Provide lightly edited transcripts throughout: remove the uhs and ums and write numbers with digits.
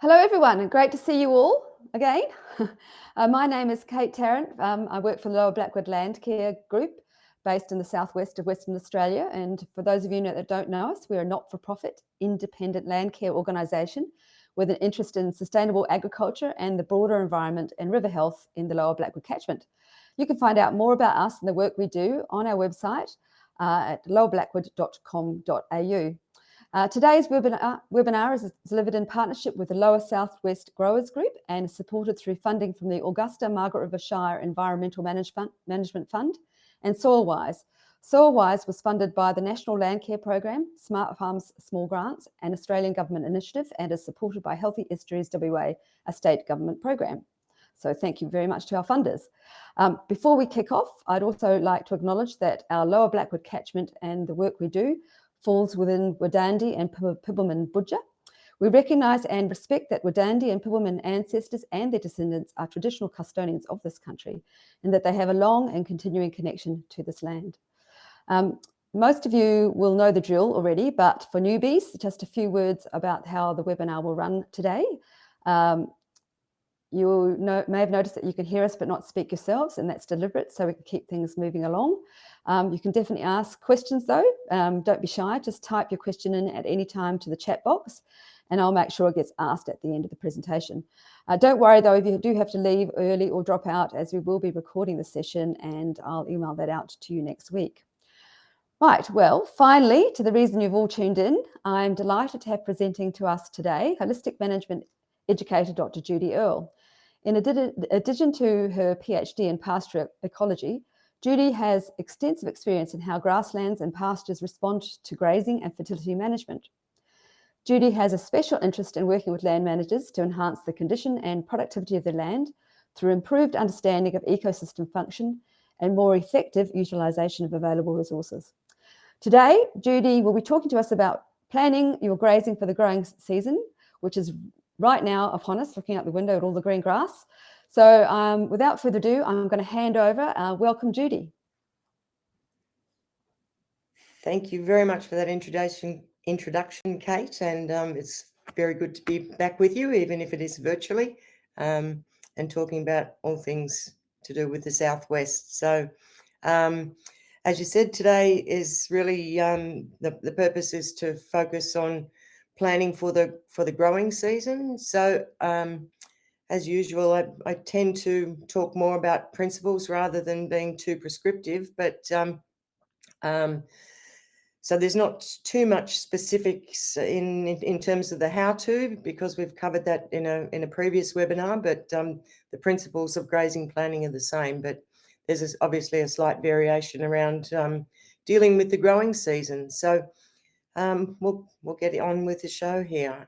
Hello everyone, and great to see you all again. My name is Kate Tarrant. I work for the Lower Blackwood Landcare Group based in the southwest of Western Australia. And for those of you that don't know us, we're a not-for-profit independent land care organisation with an interest in sustainable agriculture and the broader environment and river health in the Lower Blackwood catchment. You can find out more about us and the work we do on our website at lowerblackwood.com.au. Today's webinar is delivered in partnership with the Lower Southwest Growers Group and is supported through funding from the Augusta Margaret River Shire Environmental Management Fund and SoilWise. SoilWise was funded by the National Landcare Program, Smart Farms Small Grants, and Australian Government Initiative, and is supported by Healthy Estuaries WA, a state government program. So thank you very much to our funders. Before we kick off, I'd also like to acknowledge that our Lower Blackwood catchment and the work we do falls within Wadandi and Pibbleman Budja. We recognise and respect that Wadandi and Pibbleman ancestors and their descendants are traditional custodians of this country and that they have a long and continuing connection to this land. Most of you will know the drill already, but for newbies, just a few words about how the webinar will run today. You may have noticed that you can hear us but not speak yourselves, and that's deliberate so we can keep things moving along. You can definitely ask questions though. Don't be shy, just type your question in at any time to the chat box and I'll make sure it gets asked at the end of the presentation. Don't worry though if you do have to leave early or drop out, as we will be recording the session and I'll email that out to you next week. Right, well, finally, to the reason you've all tuned in, I'm delighted to have presenting to us today holistic management educator Dr Judi Earl. In addition to her PhD in pasture ecology, Judi has extensive experience in how grasslands and pastures respond to grazing and fertility management. Judi has a special interest in working with land managers to enhance the condition and productivity of their land through improved understanding of ecosystem function and more effective utilisation of available resources. Today, Judi will be talking to us about planning your grazing for the growing season, which is right now upon us, looking out the window at all the green grass. So without further ado, I'm going to hand over. Welcome, Judi. Thank you very much for that introduction, Kate, and it's very good to be back with you, even if it is virtually, and talking about all things to do with the Southwest. So as you said, today is really the purpose is to focus on planning for the growing season. So as usual, I tend to talk more about principles rather than being too prescriptive, but so there's not too much specifics in terms of the how-to, because we've covered that in a previous webinar, but the principles of grazing planning are the same, but there's obviously a slight variation around dealing with the growing season. So we'll get on with the show here.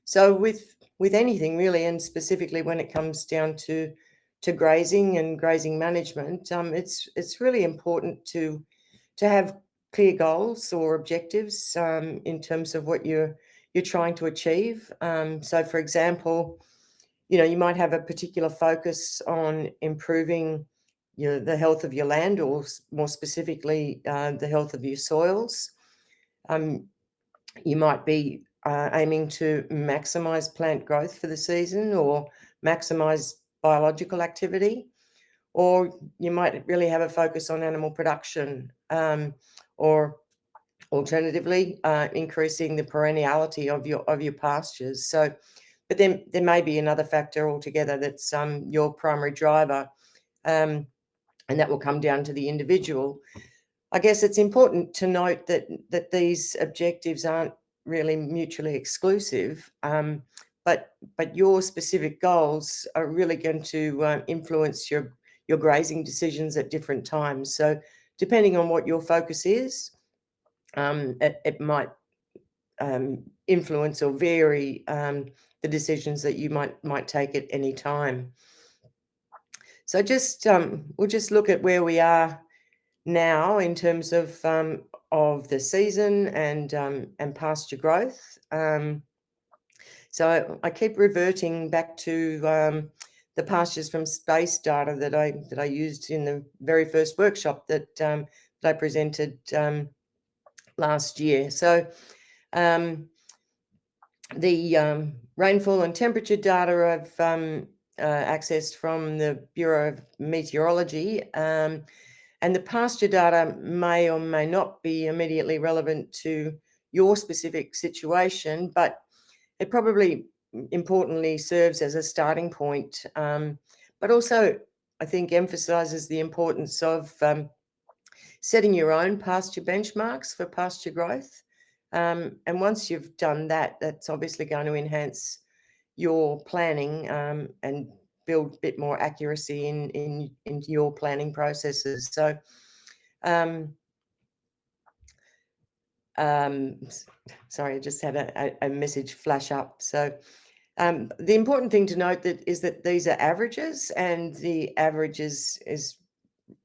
So with anything really, and specifically when it comes down to grazing and grazing management, it's really important to have clear goals or objectives in terms of what you're trying to achieve. So for example, you might have a particular focus on improving the health of your land, or more specifically the health of your soils. You might be aiming to maximize plant growth for the season or maximize biological activity, or you might really have a focus on animal production, or alternatively increasing the perenniality of your pastures. So, but then there may be another factor altogether that's your primary driver, and that will come down to the individual. I guess it's important to note that these objectives aren't really mutually exclusive, but your specific goals are really going to influence your grazing decisions at different times. So depending on what your focus is, it might influence or vary the decisions that you might take at any time. So just we'll just look at where we are now in terms of the season and pasture growth. So I keep reverting back to the pastures from space data that I used in the very first workshop that I presented last year. So the rainfall and temperature data I've accessed from the Bureau of Meteorology, and the pasture data may or may not be immediately relevant to your specific situation, but it probably importantly serves as a starting point, but also I think emphasises the importance of setting your own pasture benchmarks for pasture growth. And once you've done that, that's obviously going to enhance your planning and build a bit more accuracy into your planning processes. So, sorry, I just had a message flash up. So, the important thing to note is that these are averages, and the averages is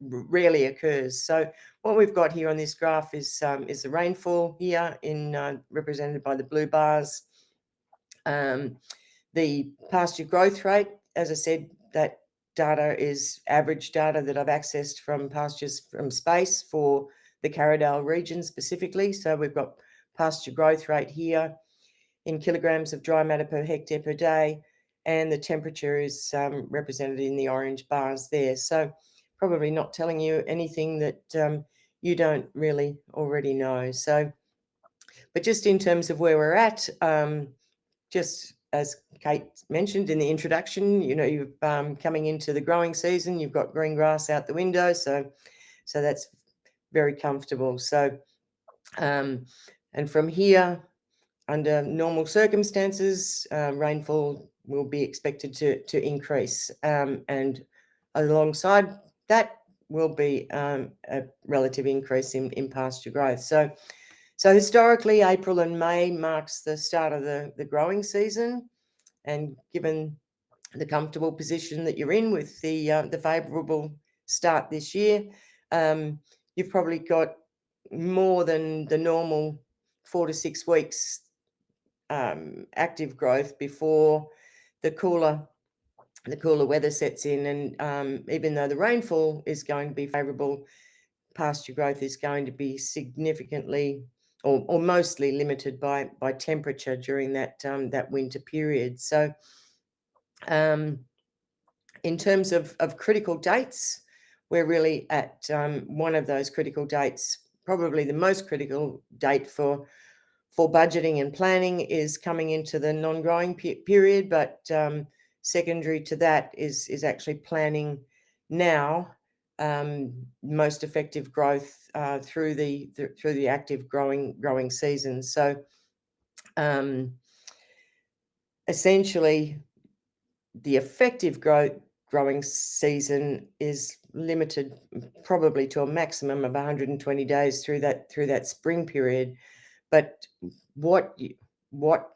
rarely occurs. So what we've got here on this graph is the rainfall here represented by the blue bars. The pasture growth rate, as I said, that data is average data that I've accessed from pastures from space for the Carradale region specifically. So we've got pasture growth rate here in kilograms of dry matter per hectare per day, and the temperature is represented in the orange bars there. So probably not telling you anything that you don't really already know. So, but just in terms of where we're at, just as Kate mentioned in the introduction, you know, you're coming into the growing season, you've got green grass out the window, so that's very comfortable. So, and from here, under normal circumstances, rainfall will be expected to increase, and alongside that will be a relative increase in pasture growth. So historically, April and May marks the start of the growing season, and given the comfortable position that you're in with the favourable start this year, you've probably got more than the normal 4 to 6 weeks active growth before the cooler weather sets in. And even though the rainfall is going to be favourable, pasture growth is going to be significantly or mostly limited by temperature during that winter period. So in terms of critical dates, we're really at one of those critical dates. Probably the most critical date for budgeting and planning is coming into the non-growing period, but secondary to that is actually planning now most effective growth through the active growing season. So essentially, the effective growing season is limited probably to a maximum of 120 days through that spring period. But what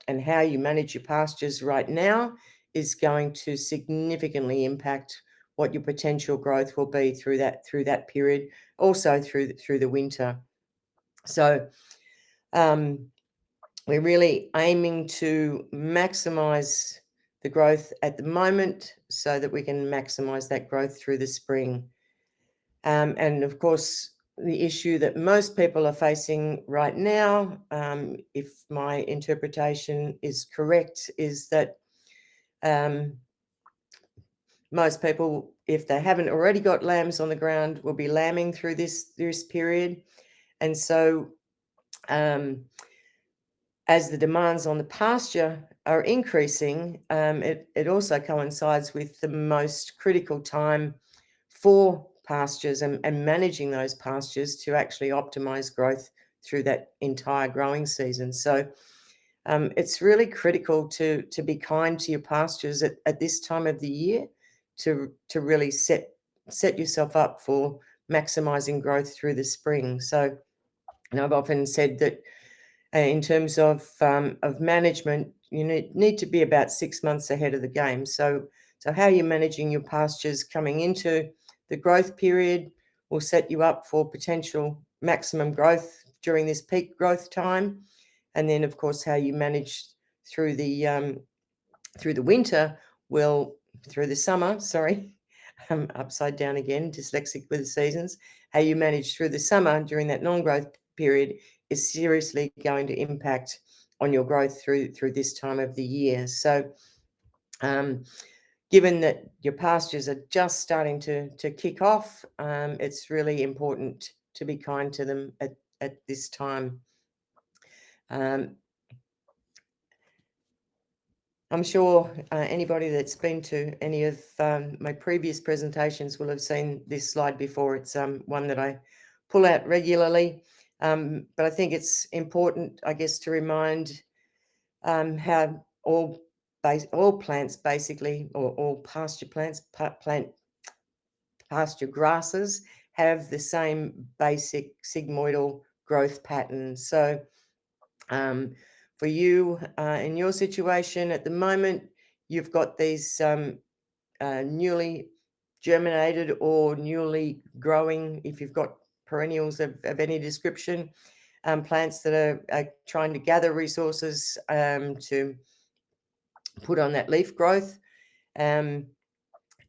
and how you manage your pastures right now is going to significantly impact what your potential growth will be through that period, also through the winter. So we're really aiming to maximize the growth at the moment so that we can maximize that growth through the spring. And of course, the issue that most people are facing right now, if my interpretation is correct, is that most people, if they haven't already got lambs on the ground, will be lambing through this period. And so as the demands on the pasture are increasing, it also coincides with the most critical time for pastures and managing those pastures to actually optimize growth through that entire growing season. So it's really critical to be kind to your pastures at this time of the year to really set yourself up for maximizing growth through the spring. So, and I've often said that in terms of management, you need to be about 6 months ahead of the game. So how you're managing your pastures coming into the growth period will set you up for potential maximum growth during this peak growth time. And then, of course, how you manage through the winter through the summer, sorry, I'm upside down again, dyslexic with the seasons. How you manage through the summer during that non-growth period is seriously going to impact on your growth through this time of the year. So given that your pastures are just starting to kick off, it's really important to be kind to them at this time. I'm sure anybody that's been to any of my previous presentations will have seen this slide before. It's one that I pull out regularly, but I think it's important, I guess, to remind how all plants basically, or all pasture plants, pasture grasses, have the same basic sigmoidal growth pattern. So for you, in your situation at the moment, you've got these newly germinated or newly growing, if you've got perennials of any description, plants that are trying to gather resources to put on that leaf growth. And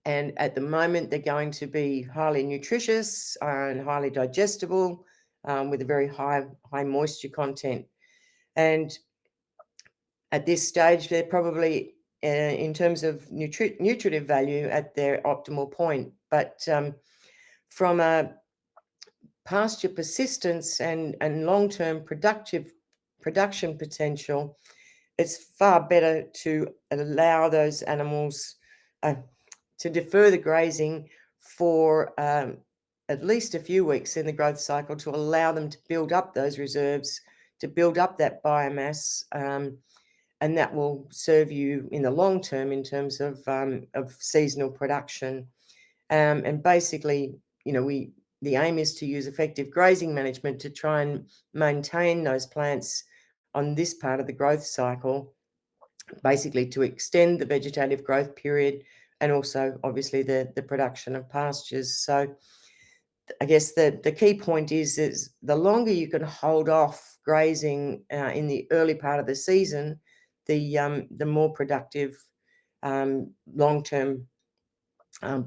at the moment, they're going to be highly nutritious and highly digestible, with a very high moisture content. And at this stage, they're probably, in terms of nutritive value, at their optimal point. But from a pasture persistence and long-term production potential, it's far better to allow those animals to defer the grazing for at least a few weeks in the growth cycle, to allow them to build up those reserves, to build up that biomass, and that will serve you in the long term in terms of seasonal production. And basically, the aim is to use effective grazing management to try and maintain those plants on this part of the growth cycle, basically to extend the vegetative growth period, and also obviously the production of pastures. So I guess the key point is the longer you can hold off grazing in the early part of the season, the more productive long-term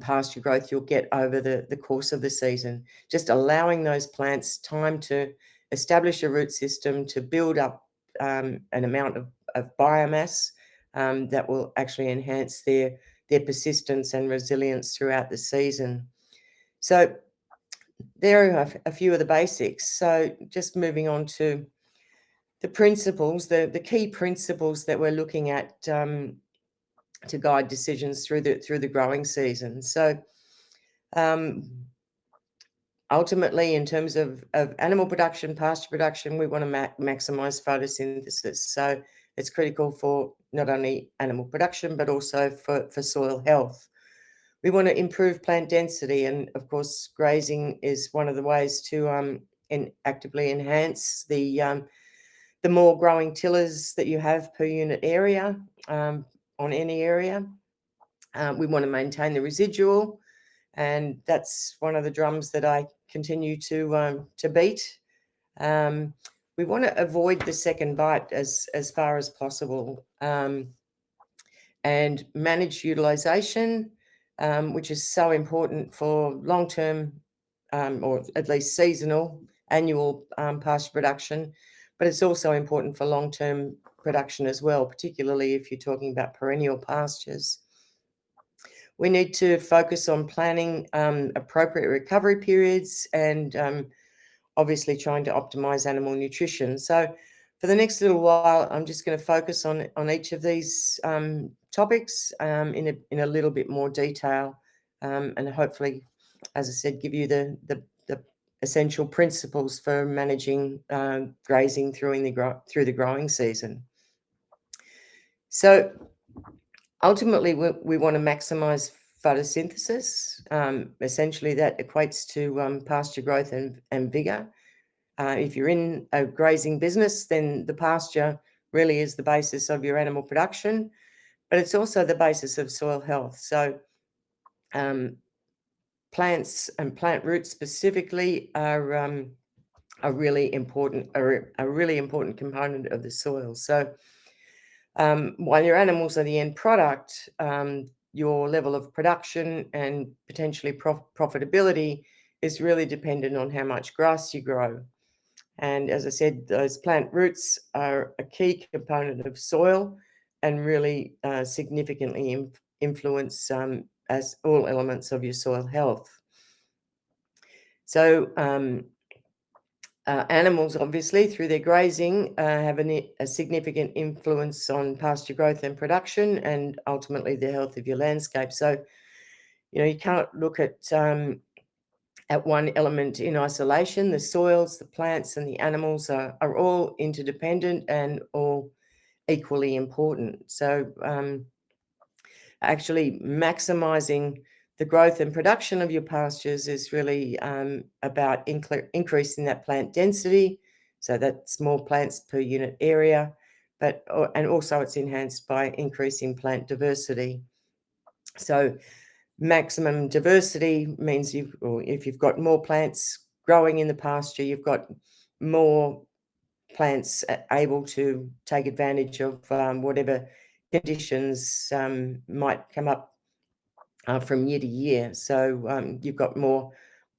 pasture growth you'll get over the course of the season. Just allowing those plants time to establish a root system, to build up an amount of biomass that will actually enhance their persistence and resilience throughout the season. So there are a few of the basics. So just moving on to the principles, the key principles that we're looking at to guide decisions through the growing season. So ultimately, in terms of animal production, pasture production, we want to maximize photosynthesis. So it's critical for not only animal production, but also for soil health. We want to improve plant density, and of course, grazing is one of the ways to actively enhance the more growing tillers that you have per unit area on any area. We want to maintain the residual, and that's one of the drums that I continue to beat. We want to avoid the second bite as far as possible, and manage utilisation, which is so important for long-term or at least seasonal annual pasture production, but it's also important for long-term production as well, particularly if you're talking about perennial pastures. We need to focus on planning appropriate recovery periods, and obviously trying to optimize animal nutrition. So for the next little while, I'm just going to focus on each of these topics in a little bit more detail, and hopefully, as I said, give you the essential principles for managing grazing through the growing season. So ultimately, we want to maximize photosynthesis. Essentially, that equates to pasture growth and vigor. If you're in a grazing business, then the pasture really is the basis of your animal production, but it's also the basis of soil health. So plants and plant roots specifically are really important, a really important component of the soil. So while your animals are the end product, your level of production and potentially profitability is really dependent on how much grass you grow. And as I said, those plant roots are a key component of soil and really significantly influence as all elements of your soil health. So animals, obviously, through their grazing, have a significant influence on pasture growth and production, and ultimately the health of your landscape. So, you can't look at one element in isolation. The soils, the plants, and the animals are all interdependent and all equally important. So, actually maximising the growth and production of your pastures is really about increasing that plant density, so that's more plants per unit area, and also it's enhanced by increasing plant diversity. So maximum diversity means if you've got more plants growing in the pasture, you've got more plants able to take advantage of whatever conditions might come up from year to year. So you've got more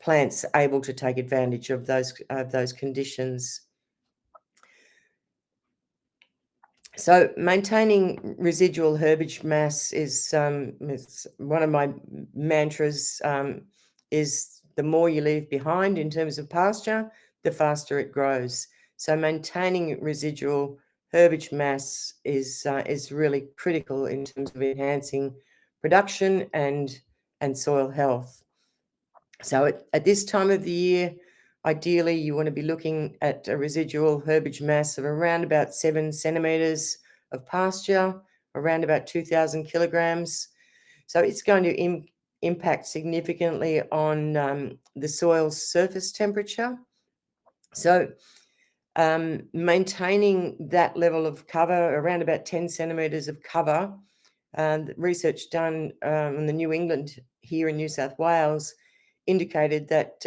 plants able to take advantage of those conditions. So maintaining residual herbage mass is one of my mantras. Is the more you leave behind in terms of pasture, the faster it grows. So maintaining residual herbage mass is really critical in terms of enhancing production and soil health. So at this time of the year, ideally you want to be looking at a residual herbage mass of around about 7 centimetres of pasture, around about 2,000 kilograms. So it's going to impact significantly on the soil's surface temperature. So maintaining that level of cover, around about 10 centimetres of cover, research done in the New England here in New South Wales indicated that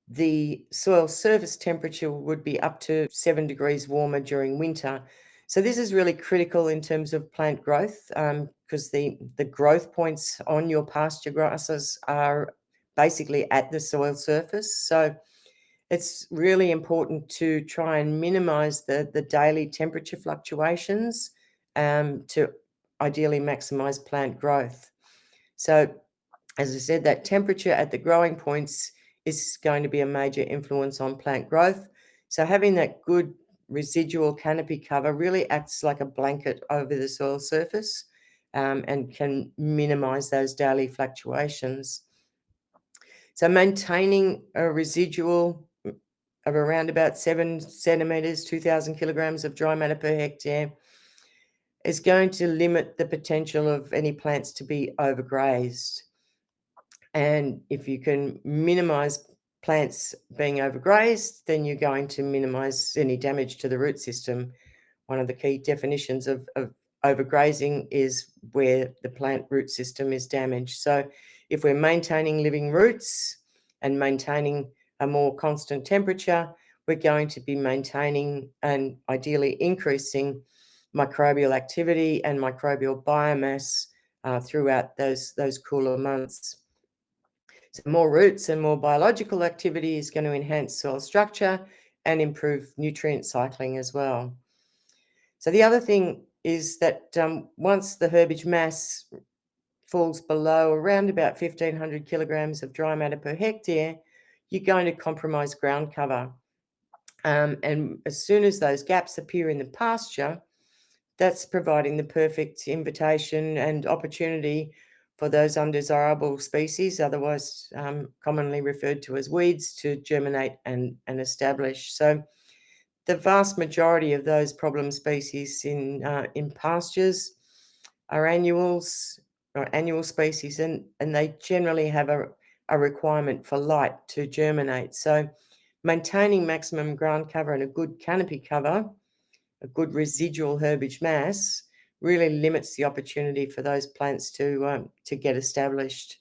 the soil surface temperature would be up to 7 degrees warmer during winter. So this is really critical in terms of plant growth, because the growth points on your pasture grasses are basically at the soil surface. So it's really important to try and minimise the daily temperature fluctuations to ideally maximise plant growth. So as I said, that temperature at the growing points is going to be a major influence on plant growth. So having that good residual canopy cover really acts like a blanket over the soil surface and can minimise those daily fluctuations. So maintaining a residual of around about 7 centimetres, 2,000 kilograms of dry matter per hectare is going to limit the potential of any plants to be overgrazed. And if you can minimise plants being overgrazed, then you're going to minimise any damage to the root system. One of the key definitions of overgrazing is where the plant root system is damaged. So if we're maintaining living roots and maintaining a more constant temperature, we're going to be maintaining and ideally increasing microbial activity and microbial biomass throughout those cooler months. So more roots and more biological activity is going to enhance soil structure and improve nutrient cycling as well. So the other thing is that once the herbage mass falls below around about 1,500 kilograms of dry matter per hectare, you're going to compromise ground cover. And as soon as those gaps appear in the pasture, that's providing the perfect invitation and opportunity for those undesirable species, otherwise commonly referred to as weeds, to germinate and establish. So the vast majority of those problem species in pastures are annuals or annual species, and they generally have a requirement for light to germinate. So maintaining maximum ground cover and a good canopy cover, a good residual herbage mass, really limits the opportunity for those plants to get established.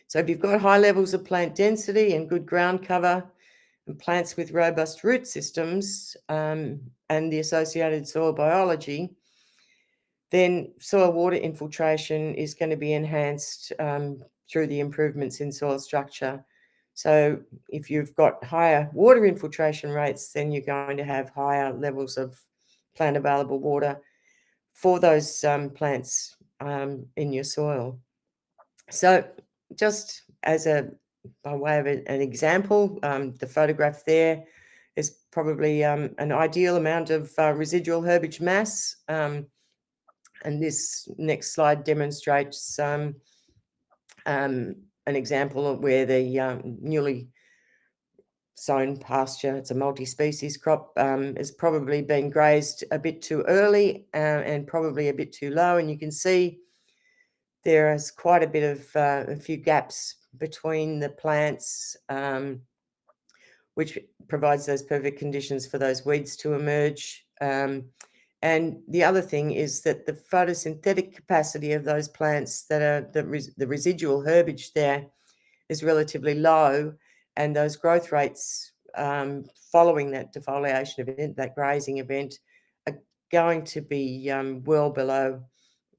So if you've got high levels of plant density and good ground cover, and plants with robust root systems and the associated soil biology, then soil water infiltration is going to be enhanced through the improvements in soil structure. So if you've got higher water infiltration rates, then you're going to have higher levels of plant available water for those plants in your soil. So just as by way of an example, the photograph there is probably an ideal amount of residual herbage mass. And this next slide demonstrates an example of where the newly sown pasture, it's a multi-species crop, has probably been grazed a bit too early and probably a bit too low. And you can see there is quite a bit of a few gaps between the plants, which provides those perfect conditions for those weeds to emerge. And the other thing is that the photosynthetic capacity of those plants that are the residual herbage there is relatively low, and those growth rates following that defoliation event, that grazing event, are going to be well below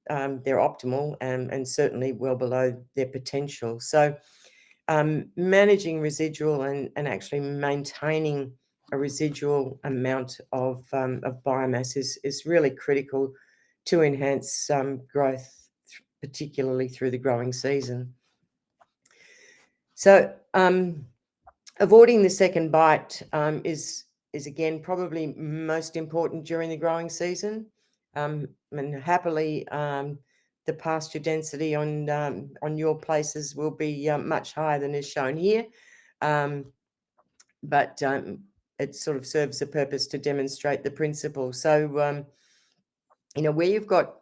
their optimal and certainly well below their potential. So managing residual and actually maintaining a residual amount of biomass is really critical to enhance growth, particularly through the growing season. So avoiding the second bite is again probably most important during the growing season. And happily, the pasture density on your places will be much higher than is shown here, but it sort of serves a purpose to demonstrate the principle. So where you've got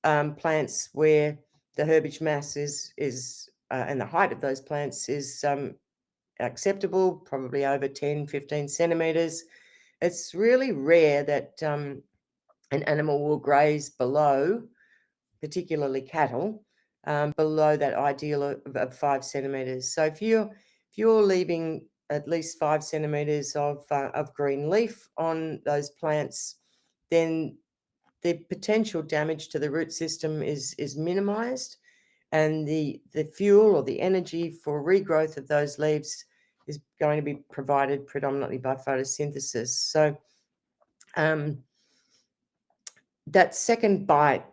plants where the herbage mass is and the height of those plants is acceptable, probably over 10-15 centimeters, it's really rare that an animal will graze below, particularly cattle, below that ideal of 5 centimeters. So if you're leaving at least 5 centimeters of green leaf on those plants, then the potential damage to the root system is minimized, and the fuel or the energy for regrowth of those leaves is going to be provided predominantly by photosynthesis. So that second bite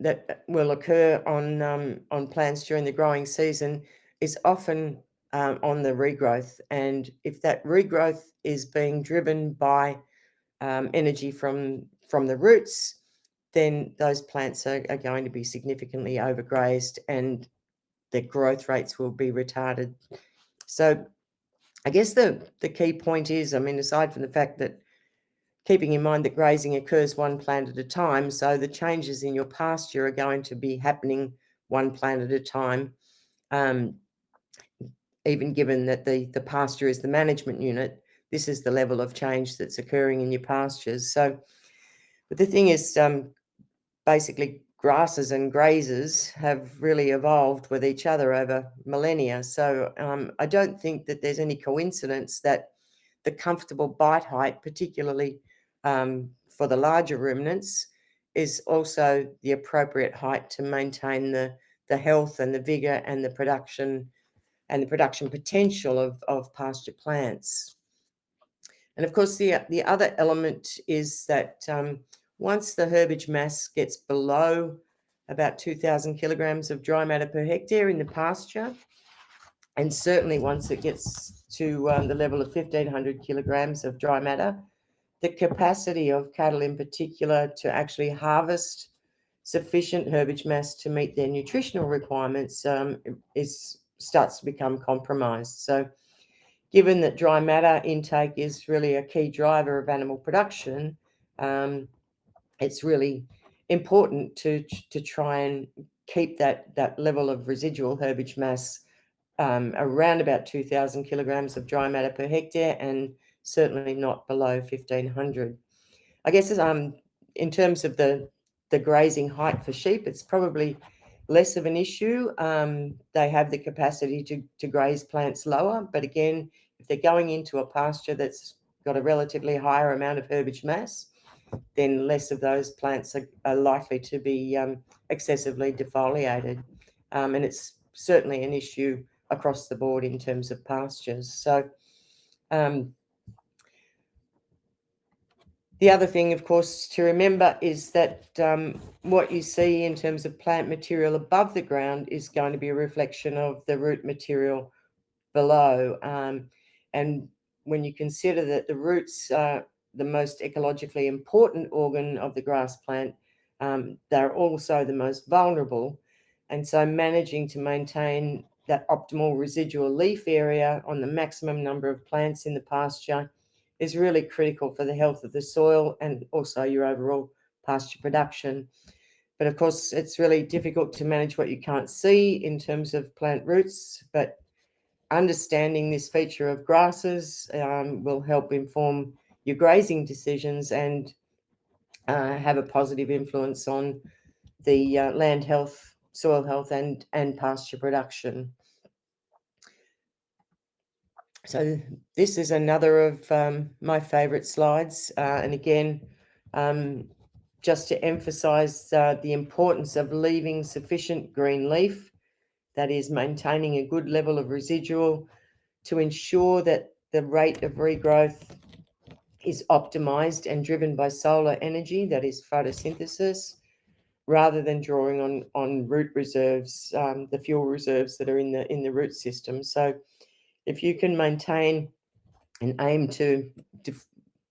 that will occur on plants during the growing season is often on the regrowth, and if that regrowth is being driven by energy from the roots, then those plants are going to be significantly overgrazed and their growth rates will be retarded. So I guess the key point is, aside from the fact that keeping in mind that grazing occurs one plant at a time, so the changes in your pasture are going to be happening one plant at a time, even given that the pasture is the management unit. This is the level of change that's occurring in your pastures. So, but the thing is, basically grasses and grazers have really evolved with each other over millennia. So I don't think that there's any coincidence that the comfortable bite height, particularly for the larger ruminants, is also the appropriate height to maintain the health and the vigor and the production potential of pasture plants. And of course, the other element is that once the herbage mass gets below about 2,000 kilograms of dry matter per hectare in the pasture, and certainly once it gets to the level of 1,500 kilograms of dry matter, the capacity of cattle in particular to actually harvest sufficient herbage mass to meet their nutritional requirements starts to become compromised. So given that dry matter intake is really a key driver of animal production, it's really important to try and keep that level of residual herbage mass around about 2,000 kilograms of dry matter per hectare, and certainly not below 1,500. I guess in terms of the grazing height for sheep, it's probably less of an issue. They have the capacity to graze plants lower, but again, if they're going into a pasture that's got a relatively higher amount of herbage mass, then less of those plants are likely to be excessively defoliated. And it's certainly an issue across the board in terms of pastures. So the other thing, of course, to remember is that what you see in terms of plant material above the ground is going to be a reflection of the root material below. And when you consider that the roots are the most ecologically important organ of the grass plant, they're also the most vulnerable. And so managing to maintain that optimal residual leaf area on the maximum number of plants in the pasture is really critical for the health of the soil and also your overall pasture production. But of course, it's really difficult to manage what you can't see in terms of plant roots, but understanding this feature of grasses will help inform your grazing decisions and have a positive influence on the land health, soil health, and pasture production. So this is another of my favourite slides. And again, just to emphasise the importance of leaving sufficient green leaf, that is maintaining a good level of residual to ensure that the rate of regrowth is optimised and driven by solar energy, that is photosynthesis, rather than drawing on root reserves, the fuel reserves that are in the root system. So if you can maintain and aim to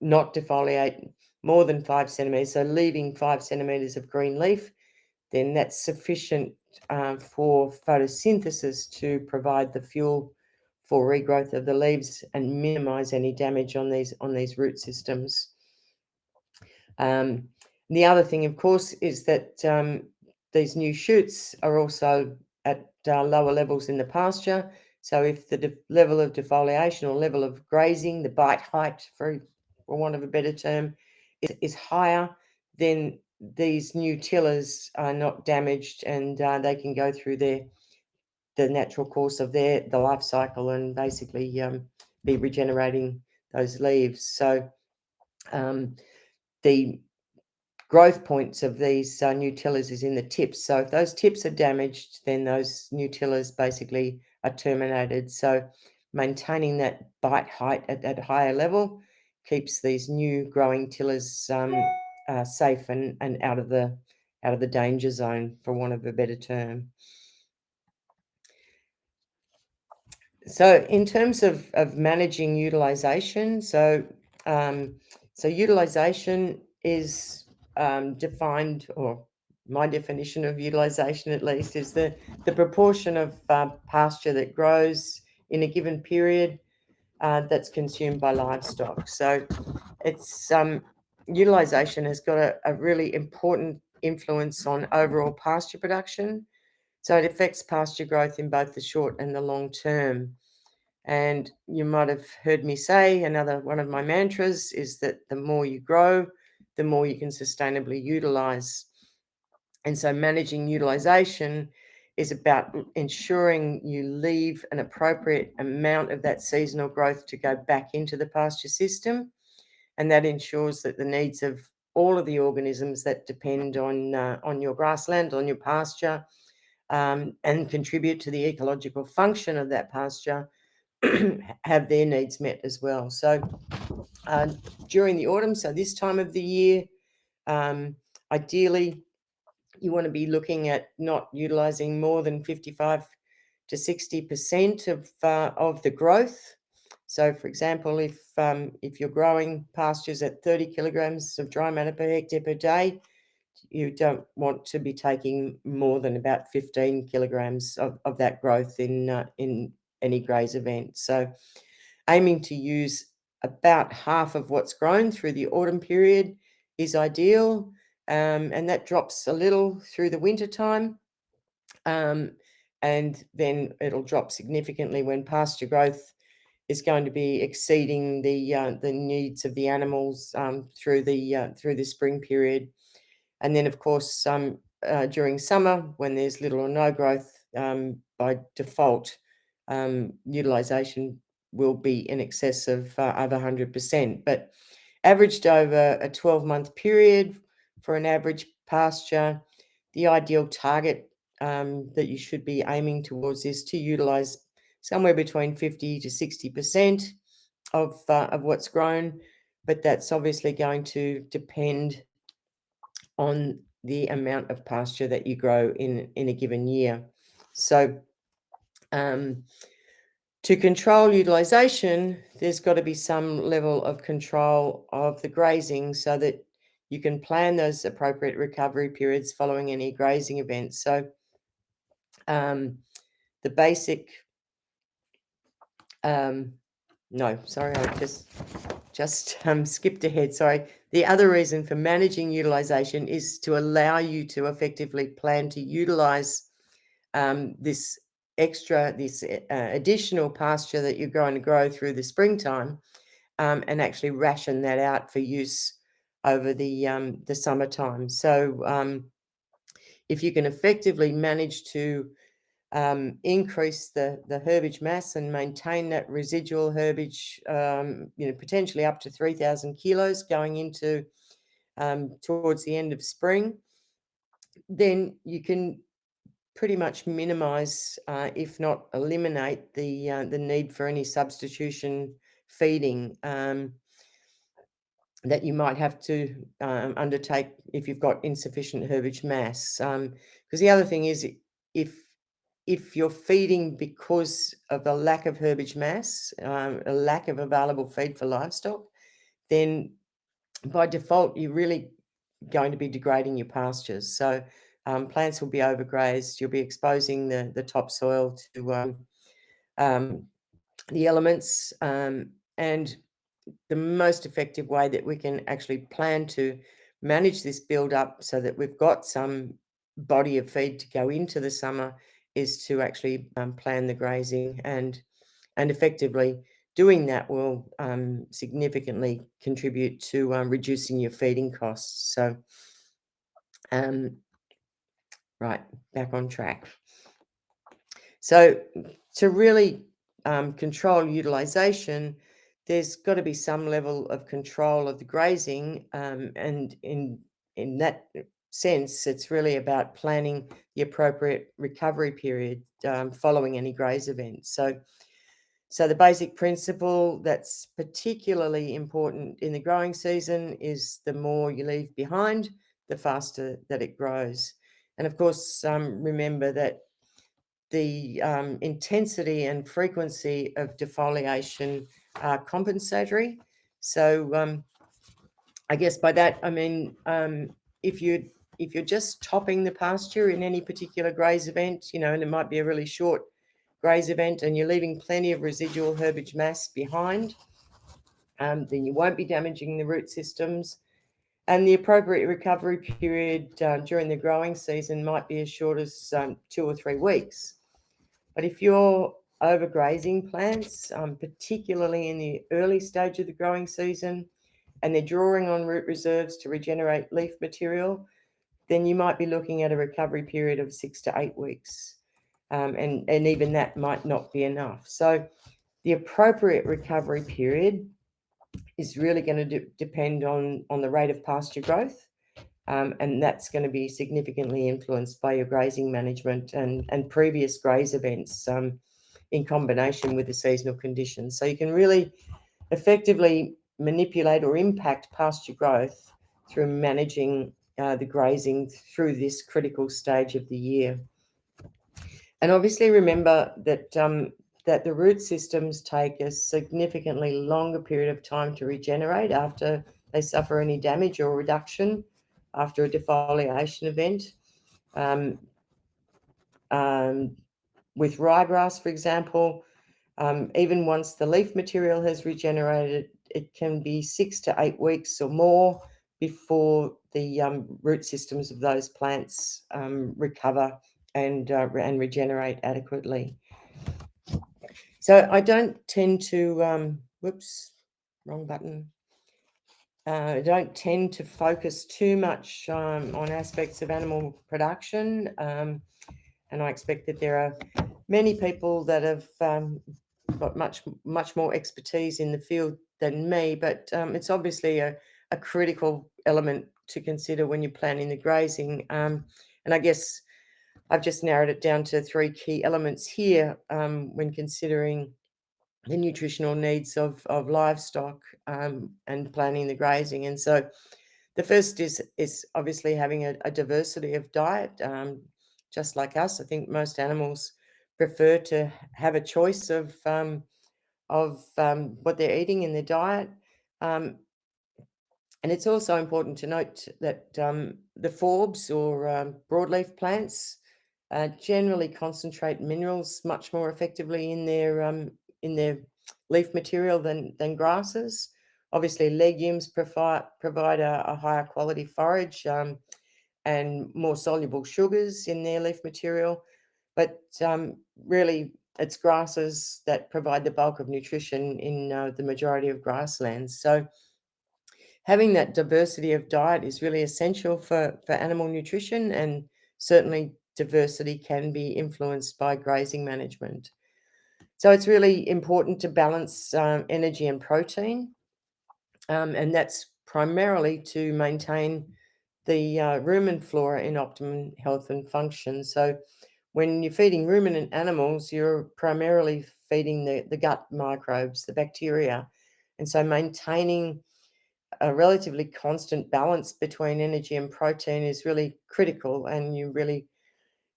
not defoliate more than 5 centimetres, so leaving 5 centimetres of green leaf, then that's sufficient for photosynthesis to provide the fuel for regrowth of the leaves and minimise any damage on these root systems. The other thing, of course, is that these new shoots are also at lower levels in the pasture. So if the level of defoliation or level of grazing, the bite height, for want of a better term, is higher, then these new tillers are not damaged and they can go through the natural course of the life cycle and basically be regenerating those leaves. So the growth points of these new tillers is in the tips. So if those tips are damaged, then those new tillers basically are terminated. So maintaining that bite height at that higher level keeps these new growing tillers safe and out of the danger zone, for want of a better term. So in terms of managing utilisation, so utilisation is defined, or my definition of utilisation at least, is the proportion of pasture that grows in a given period that's consumed by livestock. So it's utilisation has got a really important influence on overall pasture production. So it affects pasture growth in both the short and the long term. And you might have heard me say, another one of my mantras is that the more you grow, the more you can sustainably utilise. And so managing utilisation is about ensuring you leave an appropriate amount of that seasonal growth to go back into the pasture system. And that ensures that the needs of all of the organisms that depend on your grassland, on your pasture, and contribute to the ecological function of that pasture have their needs met as well. So during the autumn, so this time of the year, ideally you want to be looking at not utilising more than 55 to 60% of the growth. So for example, if you're growing pastures at 30 kilograms of dry matter per hectare per day, you don't want to be taking more than about 15 kilograms of that growth in any graze event. So aiming to use about half of what's grown through the autumn period is ideal, and that drops a little through the winter time, and then it'll drop significantly when pasture growth is going to be exceeding the needs of the animals through the spring period. And then, of course, during summer, when there's little or no growth, by default, utilisation will be in excess of over 100%. But averaged over a 12-month period for an average pasture, the ideal target that you should be aiming towards is to utilise somewhere between 50 to 60% of what's grown, but that's obviously going to depend on the amount of pasture that you grow in a given year. So to control utilisation, there's got to be some level of control of the grazing so that you can plan those appropriate recovery periods following any grazing events. So the basic, no, sorry, I just skipped ahead. Sorry. The other reason for managing utilisation is to allow you to effectively plan to utilise this additional pasture that you're going to grow through the springtime, and actually ration that out for use over the summertime. So if you can effectively manage to increase the herbage mass and maintain that residual herbage, potentially up to 3,000 kilos going into towards the end of spring, then you can pretty much minimise, if not eliminate, the need for any substitution feeding that you might have to undertake if you've got insufficient herbage mass. Because the other thing is, if you're feeding because of a lack of herbage mass, a lack of available feed for livestock, then by default you're really going to be degrading your pastures. So plants will be overgrazed. You'll be exposing the topsoil to the elements, and the most effective way that we can actually plan to manage this build up so that we've got some body of feed to go into the summer is to actually plan the grazing, and effectively doing that will significantly contribute to reducing your feeding costs. So right, back on track. So to really control utilisation, there's got to be some level of control of the grazing, and in that sense, it's really about planning the appropriate recovery period following any graze event. So the basic principle that's particularly important in the growing season is the more you leave behind, the faster that it grows. And of course, remember that the intensity and frequency of defoliation are compensatory. So I guess by that I mean if you're just topping the pasture in any particular graze event, and it might be a really short graze event, and you're leaving plenty of residual herbage mass behind, then you won't be damaging the root systems. And the appropriate recovery period during the growing season might be as short as 2 or 3 weeks. But if you're overgrazing plants, particularly in the early stage of the growing season, and they're drawing on root reserves to regenerate leaf material, then you might be looking at a recovery period of 6 to 8 weeks. And even that might not be enough. So the appropriate recovery period is really going to depend on the rate of pasture growth, and that's going to be significantly influenced by your grazing management and previous graze events in combination with the seasonal conditions. So you can really effectively manipulate or impact pasture growth through managing the grazing through this critical stage of the year. And obviously remember that that the root systems take a significantly longer period of time to regenerate after they suffer any damage or reduction after a defoliation event. With ryegrass, for example, even once the leaf material has regenerated, it can be 6 to 8 weeks or more before the root systems of those plants recover and regenerate adequately. So I don't tend to, whoops, wrong button. I don't tend to focus too much on aspects of animal production, and I expect that there are many people that have got much more expertise in the field than me, but it's obviously a critical element to consider when you're planning the grazing. And I guess I've just narrowed it down to 3 key elements here when considering the nutritional needs of livestock and planning the grazing. And so the first is obviously having a diversity of diet. Just like us, I think most animals prefer to have a choice of what they're eating in their diet. And it's also important to note that the forbs or broadleaf plants generally concentrate minerals much more effectively in their leaf material than grasses. Obviously, legumes provide a higher quality forage and more soluble sugars in their leaf material, but really it's grasses that provide the bulk of nutrition in the majority of grasslands. So having that diversity of diet is really essential for animal nutrition, and certainly diversity can be influenced by grazing management. So it's really important to balance energy and protein, and that's primarily to maintain the rumen flora in optimum health and function. So when you're feeding ruminant animals, you're primarily feeding the gut microbes, the bacteria. And so maintaining a relatively constant balance between energy and protein is really critical, and you really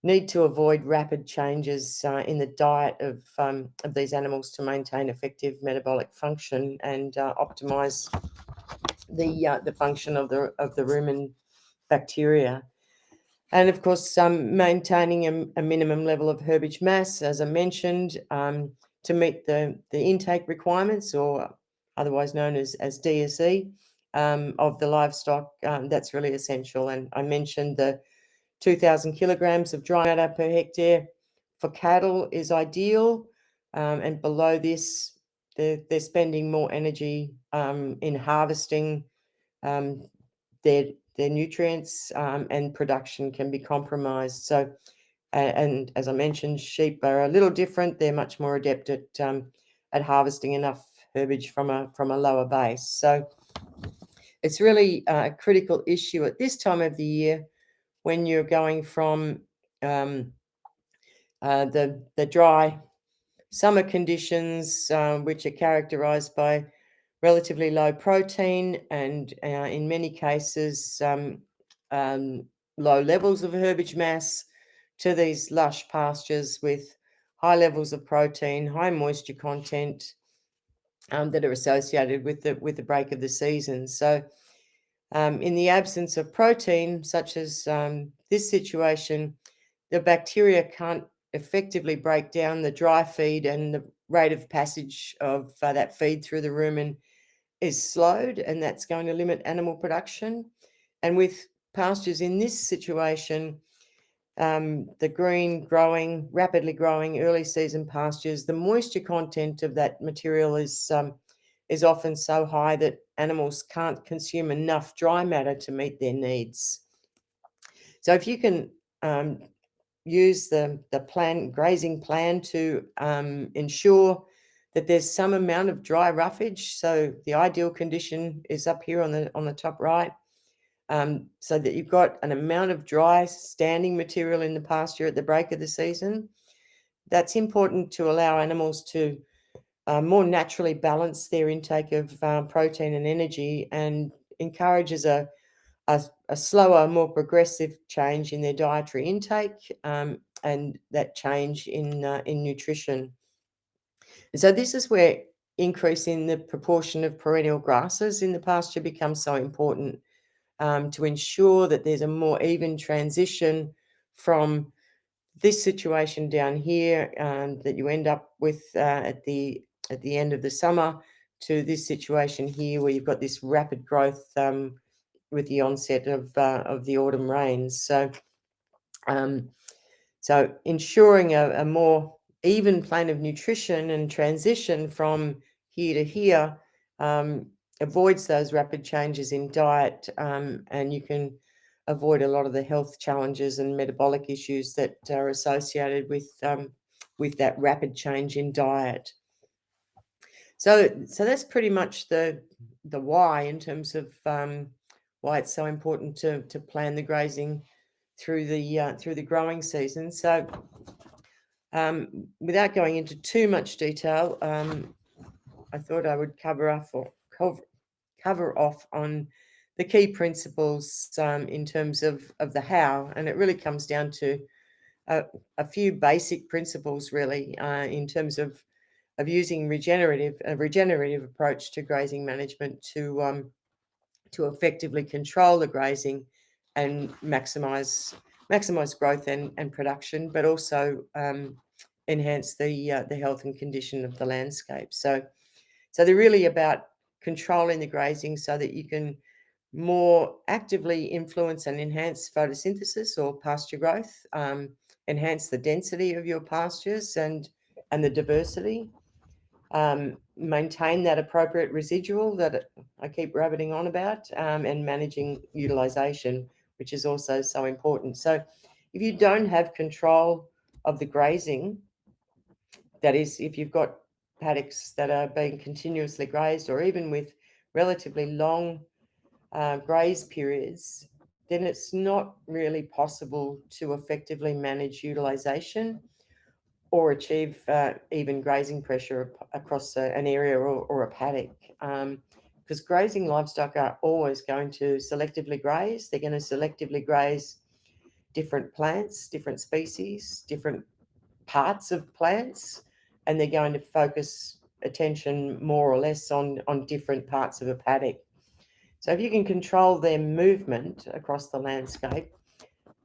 need to avoid rapid changes in the diet of these animals to maintain effective metabolic function and optimize the function of the rumen bacteria. And of course, maintaining a minimum level of herbage mass, as I mentioned, to meet the intake requirements, or otherwise known as DSE, of the livestock. That's really essential. And I mentioned the 2,000 kilograms of dry matter per hectare for cattle is ideal, and below this, they're spending more energy in harvesting their nutrients, and production can be compromised. So, and as I mentioned, sheep are a little different. They're much more adept at harvesting enough herbage from a lower base. So it's really a critical issue at this time of the year when you're going from the dry summer conditions, which are characterized by relatively low protein and in many cases low levels of herbage mass, to these lush pastures with high levels of protein, high moisture content that are associated with the break of the season. So in the absence of protein, such as this situation, the bacteria can't effectively break down the dry feed, and the rate of passage of that feed through the rumen is slowed, and that's going to limit animal production. And with pastures in this situation, the green growing, rapidly growing early season pastures, the moisture content of that material is often so high that animals can't consume enough dry matter to meet their needs. So if you can use the grazing plan to ensure that there's some amount of dry roughage. So the ideal condition is up here on the top right, so that you've got an amount of dry standing material in the pasture at the break of the season. That's important to allow animals to more naturally balance their intake of protein and energy, and encourages a slower, more progressive change in their dietary intake, and that change in nutrition. And so this is where increasing the proportion of perennial grasses in the pasture becomes so important, to ensure that there's a more even transition from this situation down here that you end up with at the end of the summer, to this situation here where you've got this rapid growth with the onset of the autumn rains. So so ensuring a more even plane of nutrition and transition from here to here avoids those rapid changes in diet, and you can avoid a lot of the health challenges and metabolic issues that are associated with that rapid change in diet. So that's pretty much the why, in terms of why it's so important to plan the grazing through the growing season. So without going into too much detail, I thought I would cover off on the key principles in terms of the how, and it really comes down to a few basic principles, really, in terms of using a regenerative approach to grazing management to effectively control the grazing and maximise growth and production, but also enhance the health and condition of the landscape. So they're really about controlling the grazing so that you can more actively influence and enhance photosynthesis or pasture growth, enhance the density of your pastures and the diversity, maintain that appropriate residual that I keep rabbiting on about, and managing utilisation, which is also so important. So if you don't have control of the grazing, that is, if you've got paddocks that are being continuously grazed or even with relatively long graze periods, then it's not really possible to effectively manage utilisation or achieve even grazing pressure across an area or a paddock. Because grazing livestock are always going to selectively graze. They're going to selectively graze different plants, different species, different parts of plants, and they're going to focus attention more or less on different parts of a paddock. So if you can control their movement across the landscape,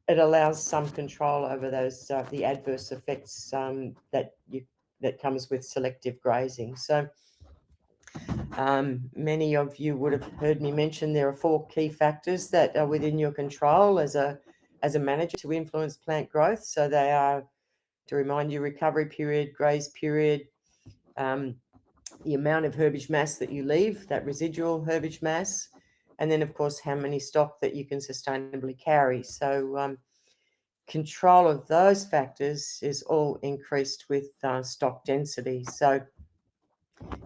it allows some control over those the adverse effects that comes with selective grazing. So many of you would have heard me mention there are 4 key factors that are within your control as a manager to influence plant growth. So they are, to remind you, recovery period, graze period, the amount of herbage mass that you leave, that residual herbage mass, and then, of course, how many stock that you can sustainably carry. So control of those factors is all increased with stock density. So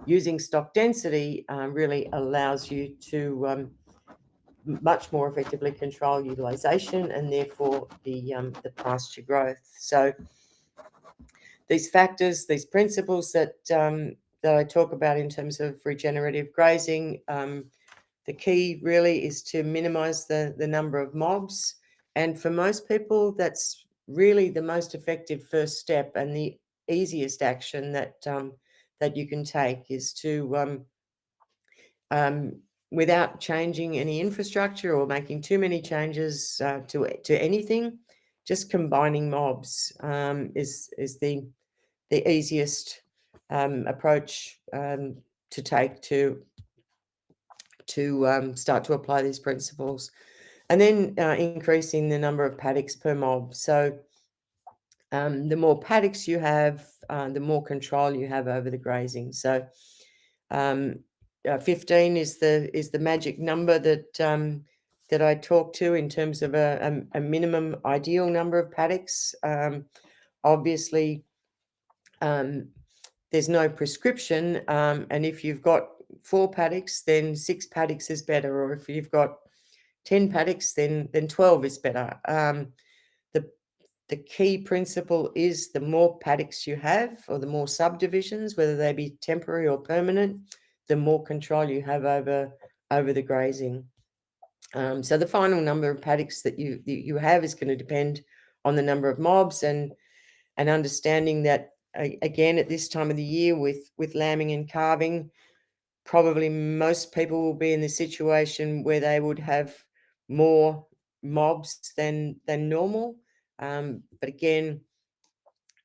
using stock density really allows you to much more effectively control utilisation and therefore the pasture growth. So these factors, these principles that I talk about in terms of regenerative grazing, the key really is to minimise the number of mobs. And for most people, that's really the most effective first step and the easiest action that you can take is to, without changing any infrastructure or making too many changes to anything, just combining mobs is the easiest approach to take to start to apply these principles. And then increasing the number of paddocks per mob. So the more paddocks you have, the more control you have over the grazing. So 15 is the magic number that I talk to in terms of a minimum ideal number of paddocks. Obviously, there's no prescription, and if you've got 4 paddocks, then 6 paddocks is better, or if you've got 10 paddocks, then 12 is better. The key principle is the more paddocks you have, or the more subdivisions, whether they be temporary or permanent, the more control you have over the grazing. So the final number of paddocks that you have is going to depend on the number of mobs and understanding that, again, at this time of the year with lambing and calving, probably most people will be in the situation where they would have more mobs than normal. But again,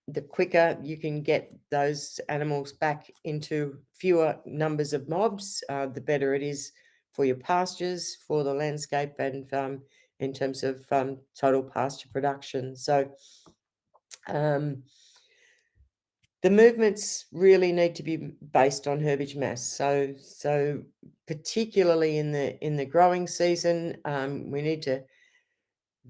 the quicker you can get those animals back into fewer numbers of mobs, the better it is for your pastures, for the landscape, and in terms of total pasture production. So the movements really need to be based on herbage mass. So particularly in the growing season, we need to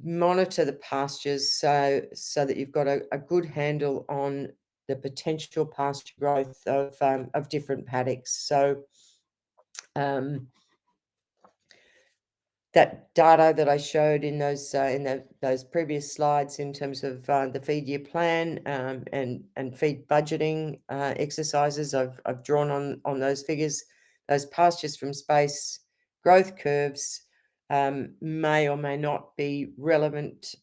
monitor the pastures so that you've got a good handle on the potential pasture growth of different paddocks. So that data that I showed in those previous slides in terms of the feed year plan and feed budgeting exercises, I've drawn on those figures. Those pastures from space growth curves may or may not be relevant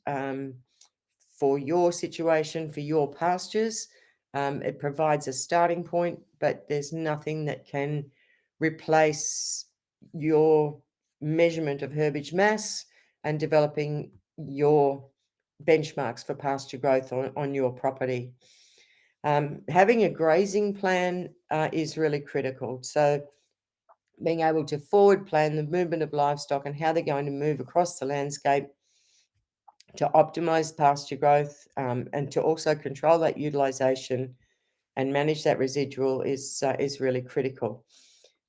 for your situation, for your pastures. It provides a starting point, but there's nothing that can replace your measurement of herbage mass and developing your benchmarks for pasture growth on your property. Having a grazing plan is really critical. So being able to forward plan the movement of livestock and how they're going to move across the landscape to optimize pasture growth and to also control that utilisation and manage that residual is really critical.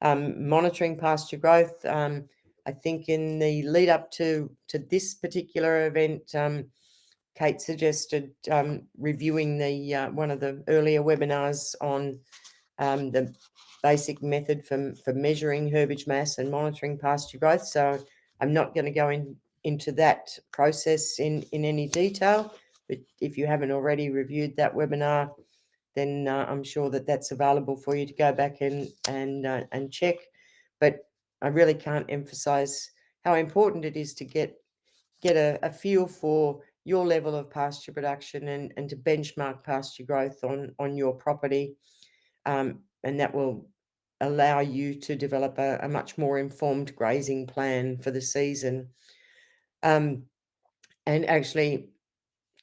Monitoring pasture growth, I think in the lead up to this particular event, Kate suggested reviewing the one of the earlier webinars on the basic method for measuring herbage mass and monitoring pasture growth. So I'm not going to go into that process in any detail, but if you haven't already reviewed that webinar, then I'm sure that that's available for you to go back and check. But I really can't emphasize how important it is to get a feel for your level of pasture production and to benchmark pasture growth on your property. And that will allow you to develop a much more informed grazing plan for the season. And actually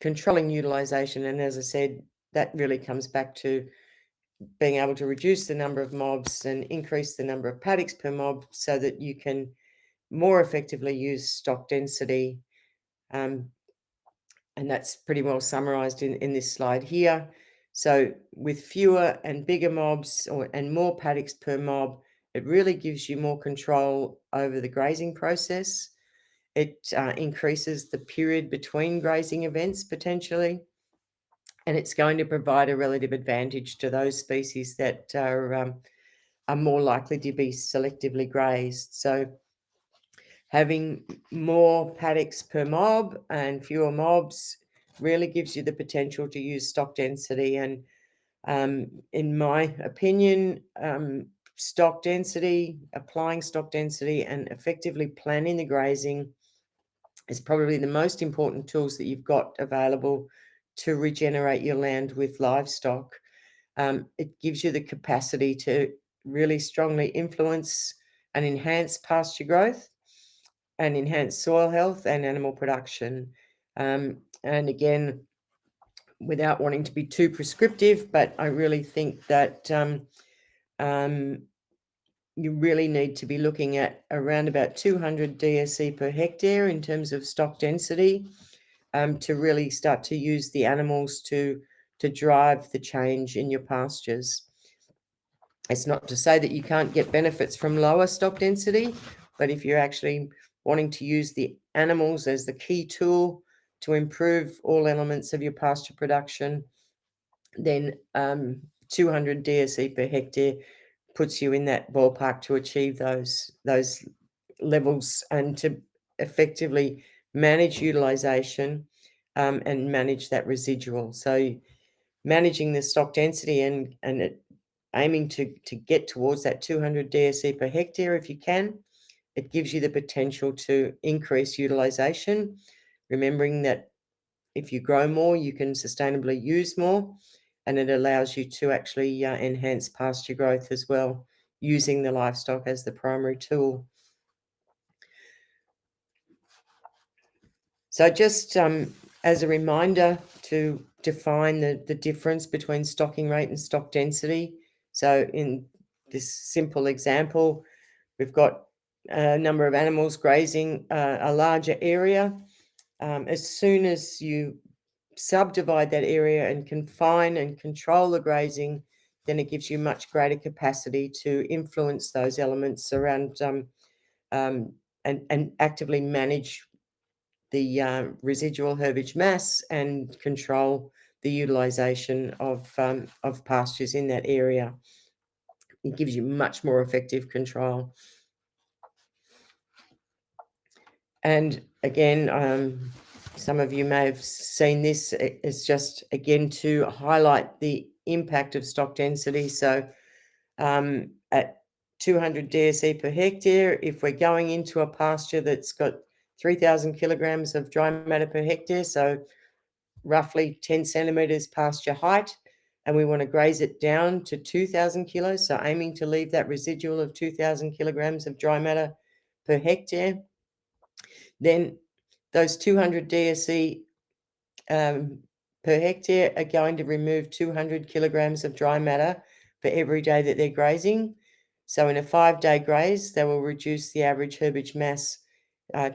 controlling utilisation. And as I said, that really comes back to being able to reduce the number of mobs and increase the number of paddocks per mob so that you can more effectively use stock density. And that's pretty well summarised in this slide here. So with fewer and bigger mobs and more paddocks per mob, it really gives you more control over the grazing process. It increases the period between grazing events potentially, and it's going to provide a relative advantage to those species that are more likely to be selectively grazed. So having more paddocks per mob and fewer mobs really gives you the potential to use stock density. And in my opinion, stock density, applying stock density and effectively planning the grazing is probably the most important tools that you've got available to regenerate your land with livestock. It gives you the capacity to really strongly influence and enhance pasture growth and enhance soil health and animal production. And again, without wanting to be too prescriptive, but I really think that you really need to be looking at around about 200 DSE per hectare in terms of stock density to really start to use the animals to drive the change in your pastures. It's not to say that you can't get benefits from lower stock density, but if you're actually wanting to use the animals as the key tool to improve all elements of your pasture production, then 200 DSE per hectare puts you in that ballpark to achieve those levels and to effectively manage utilisation and manage that residual. So managing the stock density and aiming to get towards that 200 DSE per hectare if you can, it gives you the potential to increase utilisation, remembering that if you grow more, you can sustainably use more, and it allows you to actually enhance pasture growth as well, using the livestock as the primary tool. So just as a reminder to define the difference between stocking rate and stock density. So in this simple example, we've got a number of animals grazing a larger area. As soon as you subdivide that area and confine and control the grazing, then it gives you much greater capacity to influence those elements around and actively manage the residual herbage mass and control the utilisation of pastures in that area. It gives you much more effective control. And again, some of you may have seen this. It's just, again, to highlight the impact of stock density. So at 200 DSE per hectare, if we're going into a pasture that's got 3,000 kilograms of dry matter per hectare, so roughly 10 centimetres pasture height, and we want to graze it down to 2,000 kilos, so aiming to leave that residual of 2,000 kilograms of dry matter per hectare, then those 200 DSE per hectare are going to remove 200 kilograms of dry matter for every day that they're grazing. So in a 5-day graze, they will reduce the average herbage mass by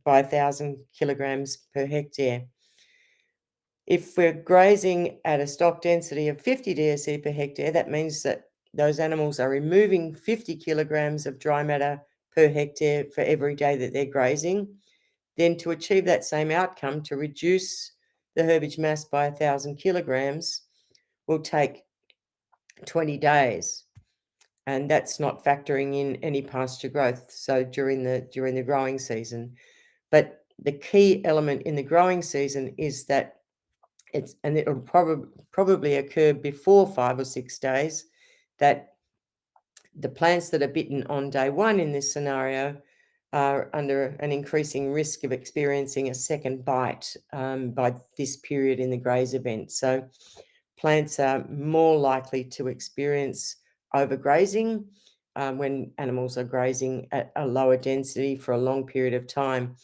1,000 kilograms per hectare. If we're grazing at a stock density of 50 DSE per hectare, that means that those animals are removing 50 kilograms of dry matter per hectare for every day that they're grazing. Then to achieve that same outcome, to reduce the herbage mass by 1,000 kilograms, will take 20 days. And that's not factoring in any pasture growth, so during the growing season. But the key element in the growing season is that it'll probably occur before 5 or 6 days, that the plants that are bitten on day one in this scenario are under an increasing risk of experiencing a second bite by this period in the graze event. So plants are more likely to experience overgrazing when animals are grazing at a lower density for a long period of time,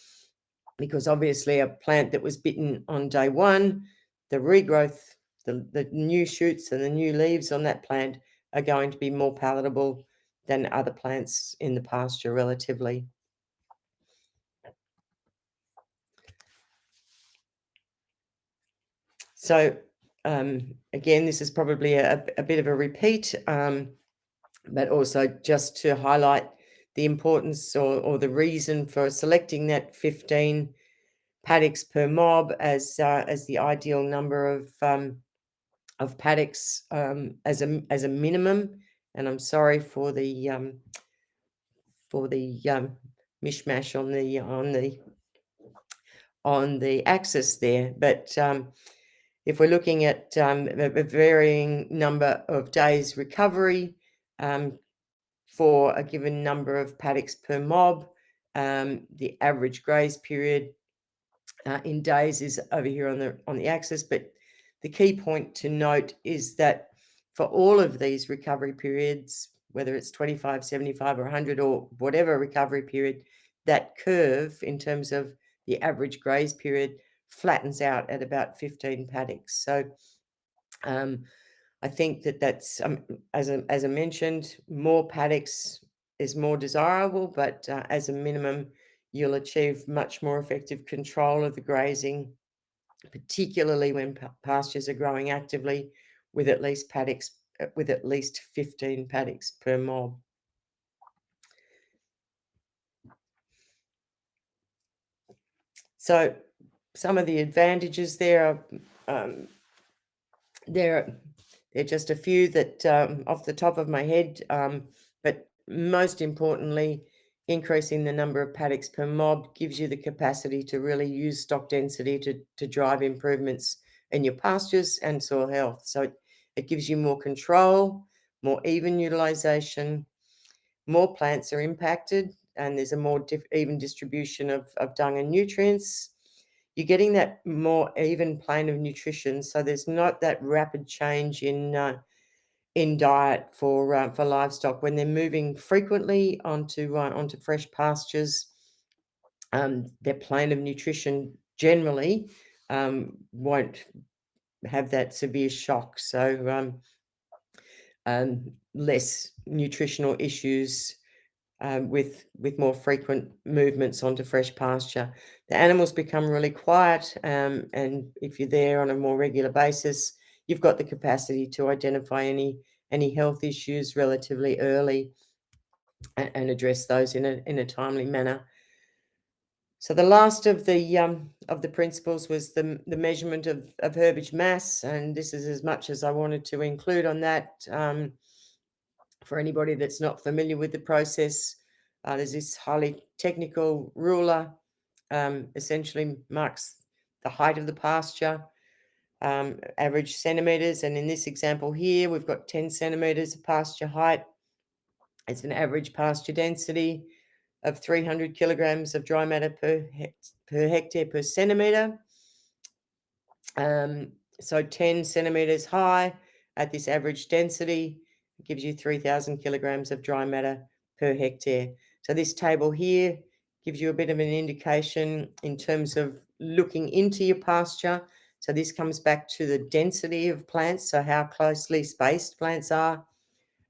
because obviously a plant that was bitten on day one, the regrowth, the new shoots and the new leaves on that plant are going to be more palatable than other plants in the pasture relatively. So again, this is probably a bit of a repeat, but also just to highlight the importance or the reason for selecting that 15 paddocks per mob as the ideal number of paddocks as a minimum. And I'm sorry for the mishmash on the axis there, but if we're looking at a varying number of days recovery for a given number of paddocks per mob, the average graze period in days is over here on the axis, but the key point to note is that for all of these recovery periods, whether it's 25, 75 or 100 or whatever recovery period, that curve in terms of the average graze period flattens out at about 15 paddocks. So I think that's, as I mentioned, more paddocks is more desirable, but as a minimum, you'll achieve much more effective control of the grazing, particularly when pastures are growing actively with at least 15 paddocks per mob. So some of the advantages there are they're just a few that off the top of my head, but most importantly, increasing the number of paddocks per mob gives you the capacity to really use stock density to drive improvements in your pastures and soil health. So it gives you more control, more even utilisation, more plants are impacted, and there's a more even distribution of dung and nutrients. You're getting that more even plane of nutrition, so there's not that rapid change in diet for livestock when they're moving frequently onto fresh pastures. Their plane of nutrition generally won't have that severe shock, so less nutritional issues with more frequent movements onto fresh pasture. The animals become really quiet, and if you're there on a more regular basis, you've got the capacity to identify any health issues relatively early and address those in a timely manner. So the last of the principles was the measurement of herbage mass, and this is as much as I wanted to include on that. For anybody that's not familiar with the process, There's this highly technical ruler, essentially marks the height of the pasture, average centimetres. And in this example here, we've got 10 centimetres of pasture height. It's an average pasture density of 300 kilograms of dry matter per hectare per centimetre. So 10 centimetres high at this average density gives you 3,000 kilograms of dry matter per hectare. So this table here gives you a bit of an indication in terms of looking into your pasture. So this comes back to the density of plants, so how closely spaced plants are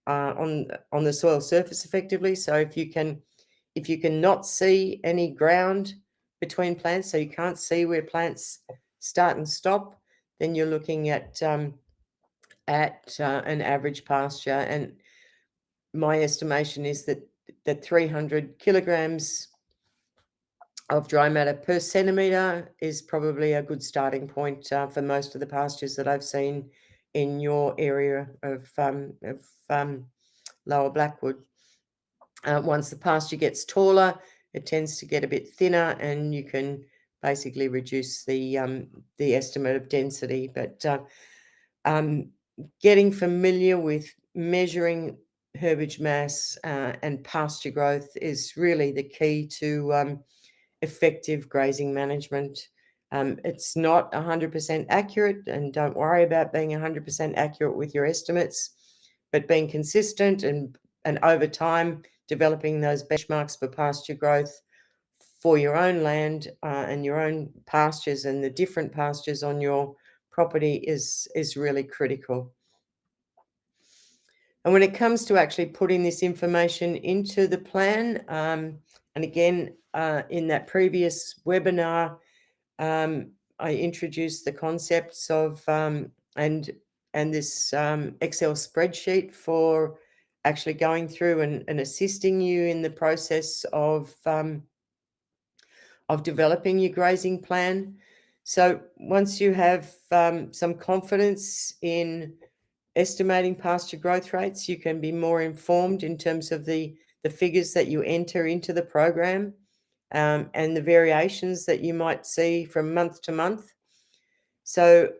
on the soil surface effectively. So if you can not see any ground between plants, so you can't see where plants start and stop, then you're looking at an average pasture. And my estimation is that 300 kilograms of dry matter per centimetre is probably a good starting point for most of the pastures that I've seen in your area of Lower Blackwood. Once the pasture gets taller, it tends to get a bit thinner, and you can basically reduce the estimate of density. But getting familiar with measuring herbage mass and pasture growth is really the key to effective grazing management. It's not 100% accurate, and don't worry about being 100% accurate with your estimates, but being consistent and over time developing those benchmarks for pasture growth for your own land and your own pastures and the different pastures on your property is really critical. And when it comes to actually putting this information into the plan, and again, in that previous webinar, I introduced the concepts of and this Excel spreadsheet for actually going through and assisting you in the process of developing your grazing plan. So once you have some confidence in estimating pasture growth rates, you can be more informed in terms of the figures that you enter into the program and the variations that you might see from month to month. So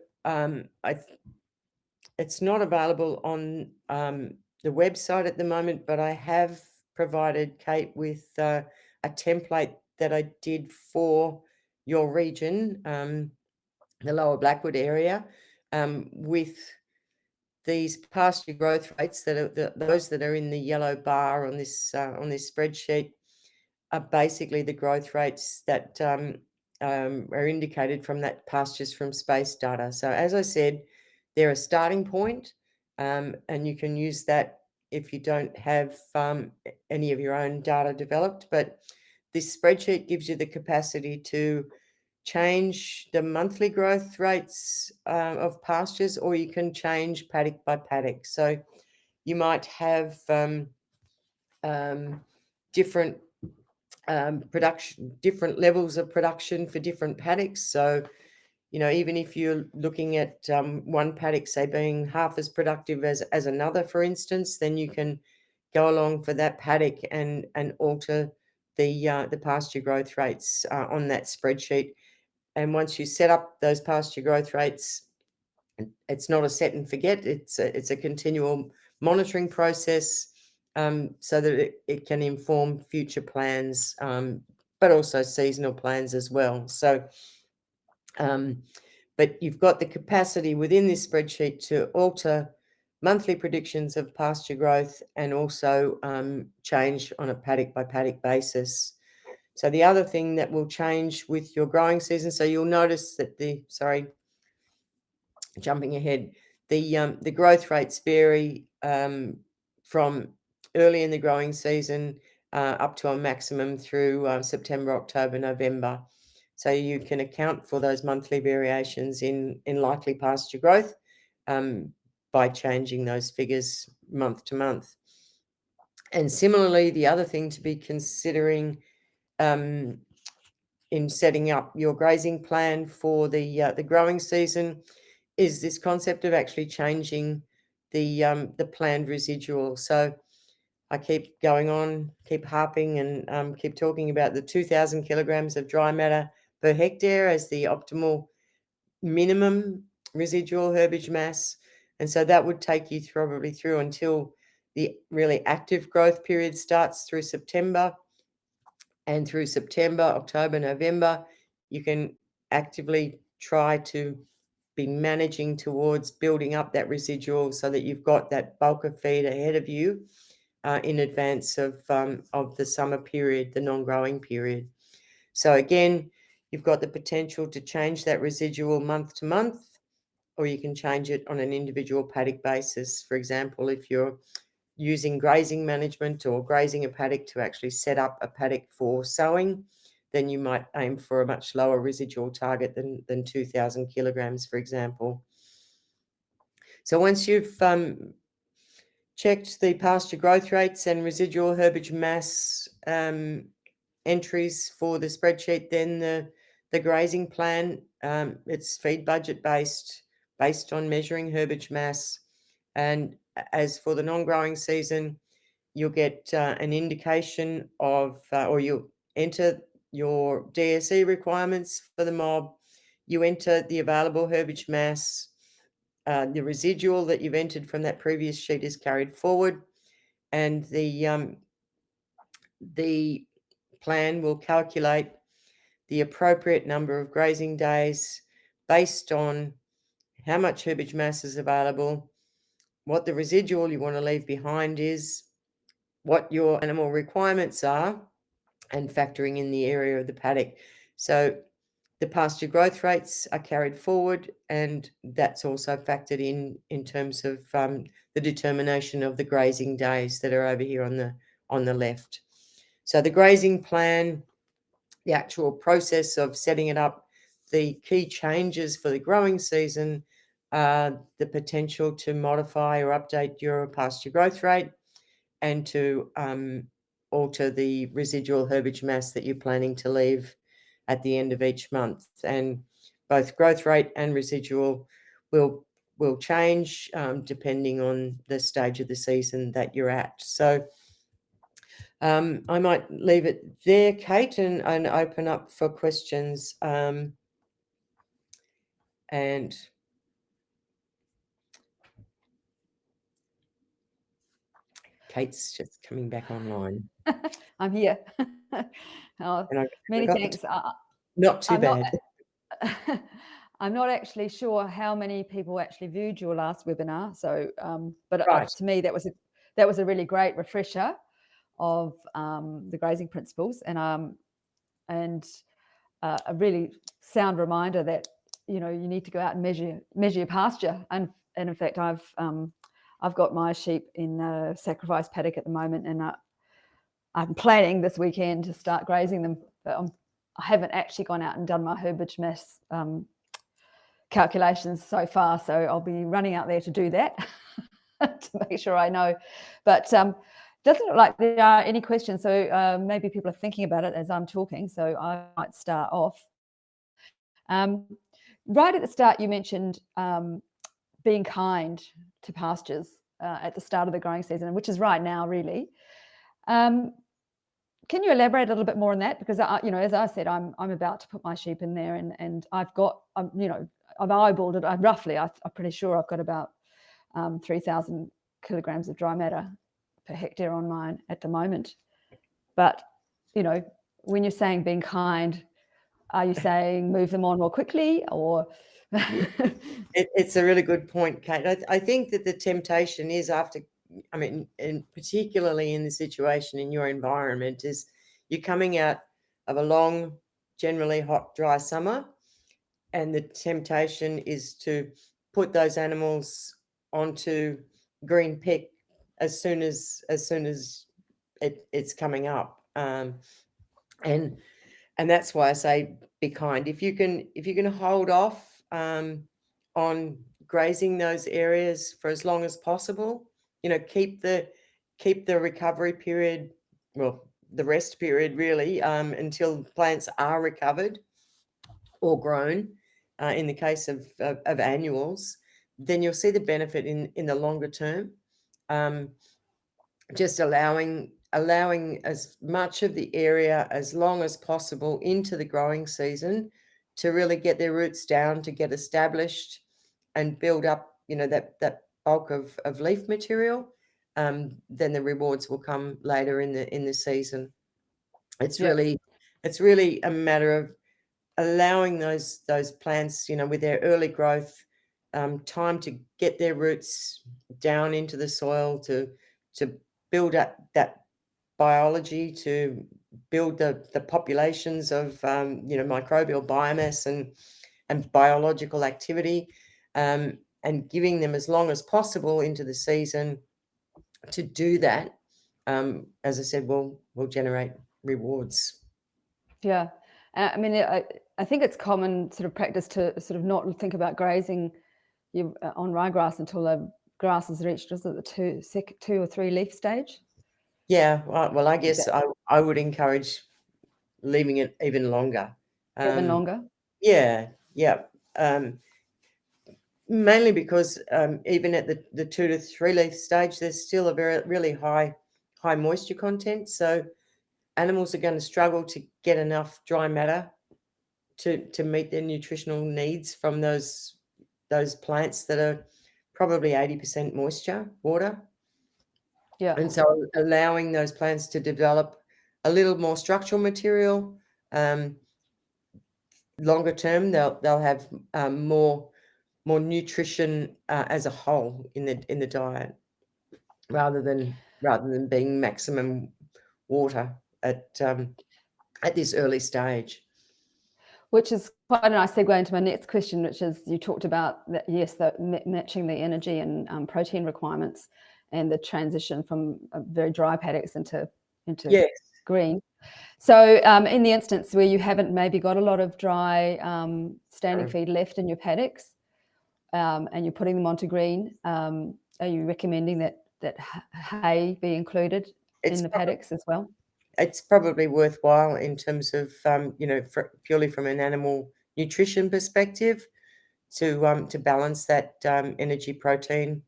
it's not available on the website at the moment, but I have provided Kate with a template that I did for your region, the Lower Blackwood area, with these pasture growth rates that are those that are in the yellow bar on this spreadsheet are basically the growth rates that are indicated from that pastures from space data. So as I said, they're a starting point, and you can use that if you don't have any of your own data developed. But this spreadsheet gives you the capacity to change the monthly growth rates of pastures, or you can change paddock by paddock. So you might have different different levels of production for different paddocks. So, even if you're looking at one paddock, say, being half as productive as another, for instance, then you can go along for that paddock and alter the pasture growth rates on that spreadsheet. And once you set up those pasture growth rates, it's not a set and forget. It's a continual monitoring process so that it can inform future plans, but also seasonal plans as well. So, but you've got the capacity within this spreadsheet to alter monthly predictions of pasture growth and also change on a paddock by paddock basis. So the other thing that will change with your growing season, so you'll notice that jumping ahead, the growth rates vary from early in the growing season up to a maximum through September, October, November. So you can account for those monthly variations in likely pasture growth by changing those figures month to month. And similarly, the other thing to be considering in setting up your grazing plan for the growing season is this concept of actually changing the planned residual. So I keep going on, keep harping and keep talking about the 2,000 kilograms of dry matter per hectare as the optimal minimum residual herbage mass. And so that would take you probably through until the really active growth period starts through September. And through September, October, November, you can actively try to be managing towards building up that residual so that you've got that bulk of feed ahead of you in advance of the summer period, the non-growing period. So again, you've got the potential to change that residual month to month, or you can change it on an individual paddock basis. For example, if you're using grazing management or grazing a paddock to actually set up a paddock for sowing, then you might aim for a much lower residual target than 2,000 kilograms, for example. So once you've checked the pasture growth rates and residual herbage mass entries for the spreadsheet, then the grazing plan, it's feed budget based on measuring herbage mass. And as for the non-growing season, you'll get an indication of, or you'll enter your DSE requirements for the mob. You enter the available herbage mass. The residual that you've entered from that previous sheet is carried forward, and the plan will calculate the appropriate number of grazing days based on how much herbage mass is available, what the residual you want to leave behind is, what your animal requirements are, and factoring in the area of the paddock. So the pasture growth rates are carried forward, and that's also factored in terms of the determination of the grazing days that are over here on the left. So the grazing plan, the actual process of setting it up, the key changes for the growing season, the potential to modify or update your pasture growth rate, and to alter the residual herbage mass that you're planning to leave at the end of each month. And both growth rate and residual will change depending on the stage of the season that you're at. So I might leave it there, Kate, and open up for questions. And Kate's just coming back online. I'm here. Oh, And many thanks. Not too bad. I'm not actually sure how many people actually viewed your last webinar. So, but Right. to me, that was a really great refresher of the grazing principles, and a really sound reminder that you need to go out and measure your pasture. And in fact, I've got my sheep in a sacrifice paddock at the moment, and I'm planning this weekend to start grazing them, but I haven't actually gone out and done my herbage mass calculations so far. So I'll be running out there to do that to make sure I know. But doesn't look like there are any questions. So maybe people are thinking about it as I'm talking. So I might start off. Right at the start, you mentioned being kind to pastures at the start of the growing season, which is right now, really. Can you elaborate a little bit more on that? Because as I said, I'm about to put my sheep in there, and I've got I've eyeballed it. I'm pretty sure I've got about 3,000 kilograms of dry matter per hectare on mine at the moment. But when you're saying being kind, are you saying move them on more quickly, or? It's a really good point, Kate. I think that the temptation is and particularly in the situation in your environment, is you're coming out of a long, generally hot, dry summer, and the temptation is to put those animals onto green pick as soon as it's coming up, and that's why I say be kind. If you can hold off on grazing those areas for as long as possible, keep the recovery period, well, the rest period really, until plants are recovered or grown, in the case of annuals, then you'll see the benefit in the longer term. just allowing as much of the area as long as possible into the growing season to really get their roots down, to get established and build up, that bulk of leaf material. Then the rewards will come later in the season. It's really a matter of allowing those plants, with their early growth, time to get their roots down into the soil, to build up that biology, to build the populations of microbial biomass and biological activity, and giving them as long as possible into the season to do that. As I said, will generate rewards. Yeah. I mean, I think it's common sort of practice to sort of not think about grazing on ryegrass until the grass has reached, is it the 2 or 3 leaf stage? Yeah, well, I guess I would encourage leaving it even longer. Even longer? Yeah, yeah. Mainly because even at the 2 to 3 leaf stage, there's still a really high moisture content. So animals are going to struggle to get enough dry matter to meet their nutritional needs from those plants that are probably 80% water. Yeah. And so allowing those plants to develop a little more structural material, longer term, they'll have more nutrition as a whole in the diet, rather than being maximum water at this early stage. Which is quite a nice segue into my next question, which is, you talked about that, yes, that matching the energy and protein requirements and the transition from very dry paddocks into Yes. green. So in the instance where you haven't maybe got a lot of dry standing feed left in your paddocks, and you're putting them onto green, are you recommending that hay be included in the paddocks as well? It's probably worthwhile in terms of purely from an animal nutrition perspective, to balance that energy protein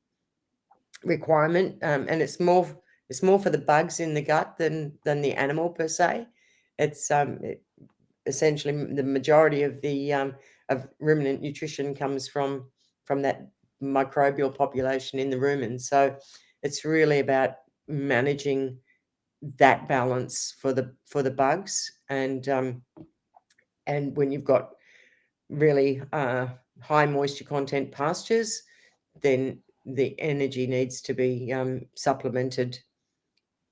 requirement, and it's more for the bugs in the gut than the animal per se. It's essentially the majority of the of ruminant nutrition comes from that microbial population in the rumen. So it's really about managing that balance for the bugs, and when you've got really high moisture content pastures, then the energy needs to be supplemented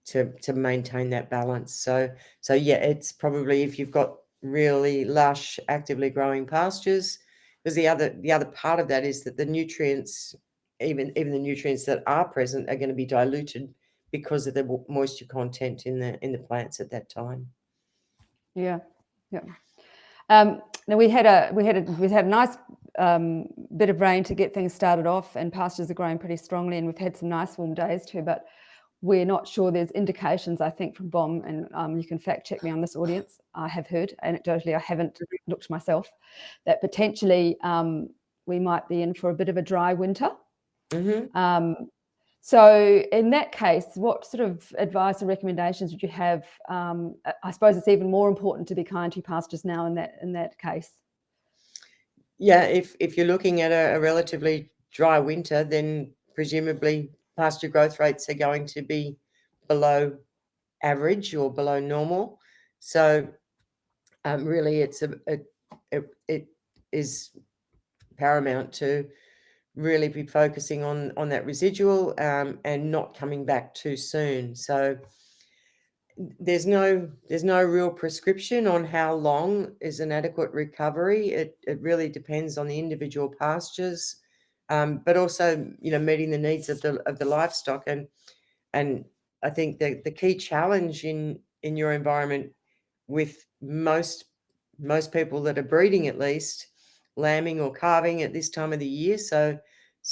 to maintain that balance. So yeah, it's probably, if you've got really lush, actively growing pastures, because the other part of that is that the nutrients, even the nutrients that are present, are going to be diluted because of the moisture content in the plants at that time. Yeah. Now we had a nice bit of rain to get things started off, and pastures are growing pretty strongly, and we've had some nice warm days too, but we're not sure. There's indications, I think, from BOM, and you can fact check me on this, audience. I have heard anecdotally, I haven't looked myself, that potentially we might be in for a bit of a dry winter. Mm-hmm. So in that case, what sort of advice or recommendations would you have? I suppose it's even more important to be kind to your pastures now in that case. Yeah, if you're looking at a relatively dry winter, then presumably pasture growth rates are going to be below average or below normal. So really, it is paramount to really be focusing on that residual, and not coming back too soon. So there's no real prescription on how long is an adequate recovery. It really depends on the individual pastures, but also meeting the needs of the livestock. And I think the key challenge in your environment, with most people that are breeding, at least lambing or calving at this time of the year, so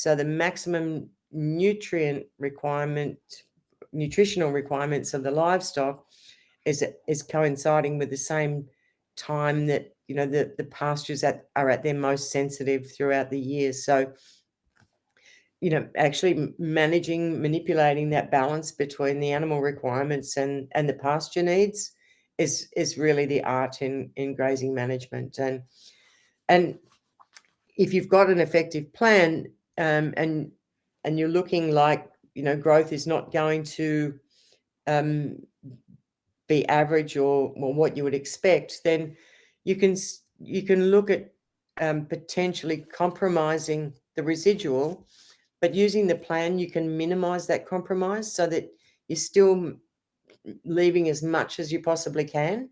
the maximum nutritional requirements of the livestock is coinciding with the same time that the pastures are at their most sensitive throughout the year. So actually manipulating that balance between the animal requirements and the pasture needs is really the art in grazing management. And if you've got an effective plan, and you're looking like, growth is not going to be average or what you would expect, then you can look at potentially compromising the residual, but using the plan you can minimize that compromise so that you're still leaving as much as you possibly can,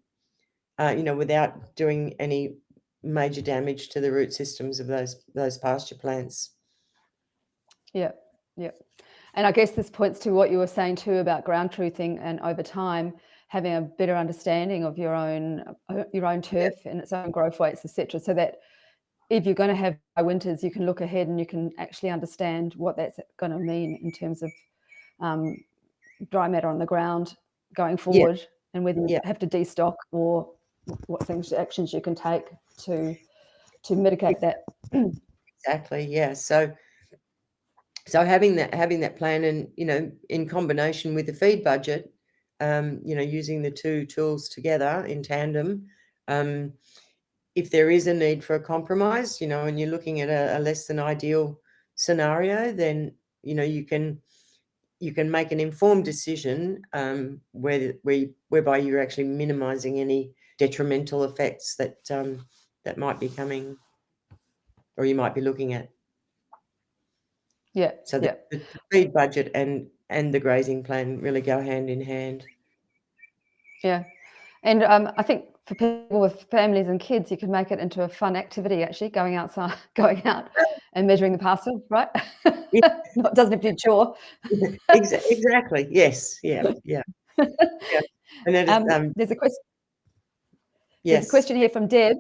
without doing any major damage to the root systems of those pasture plants. Yeah. And I guess this points to what you were saying too about ground truthing, and over time having a better understanding of your own turf and its own growth weights, etc., so that if you're going to have dry winters, you can look ahead and you can actually understand what that's going to mean in terms of dry matter on the ground going forward, and whether you have to destock or what actions you can take to mitigate that. Exactly. Yeah. So having that plan, and in combination with the feed budget, using the two tools together in tandem, if there is a need for a compromise, and you're looking at a less than ideal scenario, then you can make an informed decision, whereby you're actually minimizing any detrimental effects that might be coming, or you might be looking at. Yeah. So the feed budget and the grazing plan really go hand in hand. Yeah. And I think for people with families and kids, you can make it into a fun activity, actually, going out and measuring the parcel, right? Yeah. It doesn't have to be a chore. Exactly. Yes. Yeah. And then there's a question. Yes. There's a question here from Deb.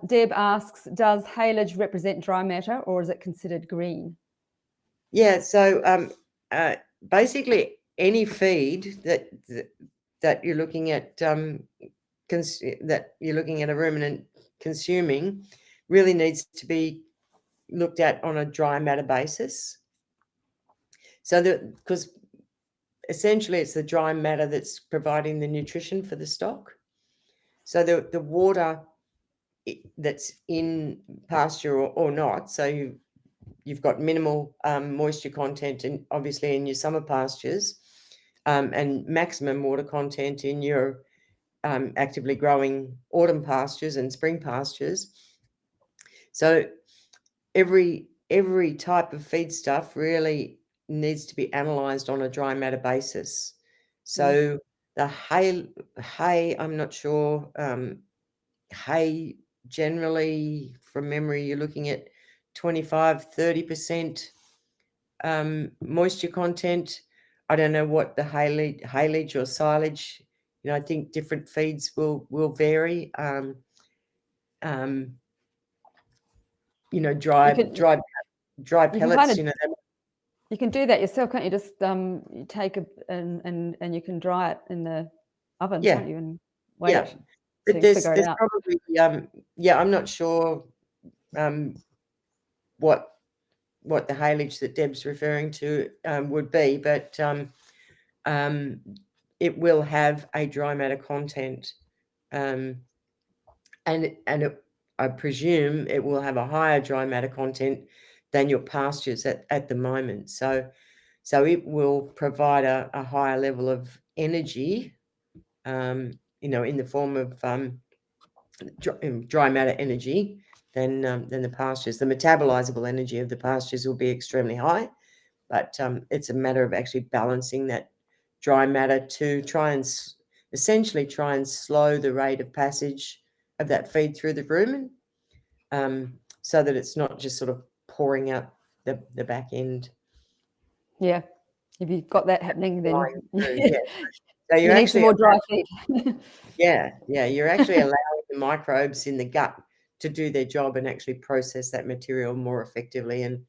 Deb asks, does haylage represent dry matter, or is it considered green? Yeah. So basically, any feed that you're looking at, that you're looking at a ruminant consuming, really needs to be looked at on a dry matter basis. So because essentially it's the dry matter that's providing the nutrition for the stock. So the water that's in pasture or not, so you've got minimal moisture content, and obviously in your summer pastures, and maximum water content in your actively growing autumn pastures and spring pastures. So every type of feedstuff really needs to be analysed on a dry matter basis. So the hay, I'm not sure. Hay, generally, from memory, you're looking at 25-30% moisture content. I don't know what the haylage or silage. I think different feeds will vary. Dry pellets. You can do that yourself, can't you? Just you take and you can dry it in the oven, can't you? And wait it. But there's probably I'm not sure what the haylage that Deb's referring to would be, but it will have a dry matter content, and I presume it will have a higher dry matter content than your pastures at the moment. So it will provide a higher level of energy, in the form of dry matter energy than the pastures. The metabolizable energy of the pastures will be extremely high, but it's a matter of actually balancing that dry matter to essentially try and slow the rate of passage of that feed through the rumen, so that it's not just sort of pouring out the back end. Yeah, if you've got that happening, then so you need some more dry feed. You're actually allowing the microbes in the gut to do their job and actually process that material more effectively. And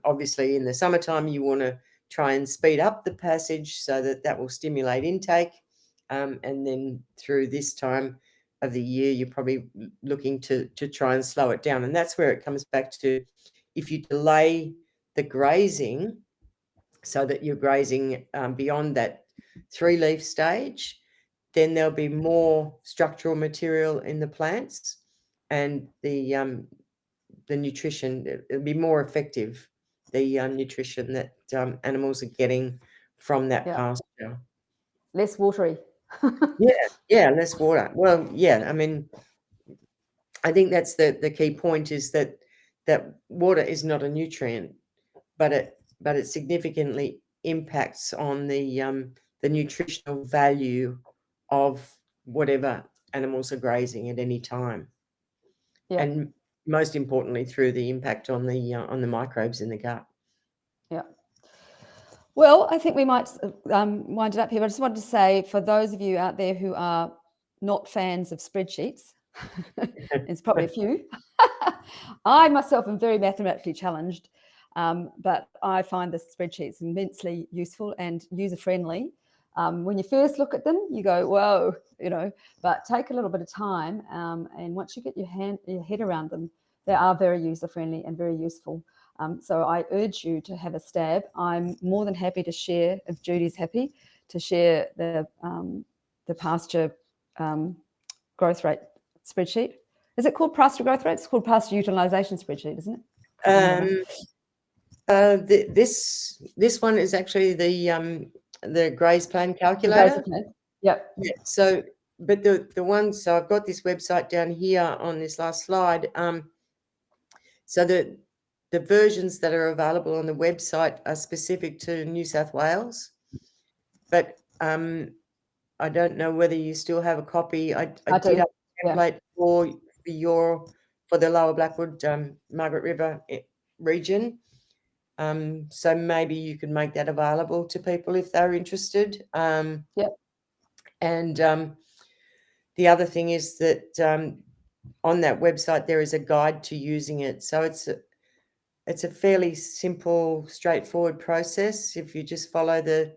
obviously in the summertime you want to try and speed up the passage so that will stimulate intake, and then through this time of the year you're probably looking to try and slow it down. And that's where it comes back to, if you delay the grazing, so that you're grazing beyond that 3-leaf stage, then there'll be more structural material in the plants, and the nutrition, it'll be more effective, the nutrition that animals are getting from that pasture. Less watery. Yeah, less water. Well, yeah, I mean, I think that's the key point, is that water is not a nutrient, but it significantly impacts on the nutritional value of whatever animals are grazing at any time. Yeah. And most importantly, through the impact on the microbes in the gut. Yeah. Well, I think we might wind it up here. But I just wanted to say, for those of you out there who are not fans of spreadsheets, there's probably a few. I myself am very mathematically challenged, but I find the spreadsheets immensely useful and user-friendly. When you first look at them, you go, whoa, but take a little bit of time, and once you get your head around them, they are very user-friendly and very useful. So I urge you to have a stab. I'm more than happy to share, if Judy's happy, to share the pasture growth rate spreadsheet. Is it called pasture growth rate? It's called pasture utilisation spreadsheet, isn't it? This one is actually the graze plan calculator. Yeah. So, but the ones, so I've got this website down here on this last slide. So the versions that are available on the website are specific to New South Wales, but I don't know whether you still have a copy. I did have a template for the Lower Blackwood, Margaret River region. So maybe you could make that available to people if they're interested. And the other thing is that on that website there is a guide to using it. So it's a fairly simple, straightforward process if you just follow the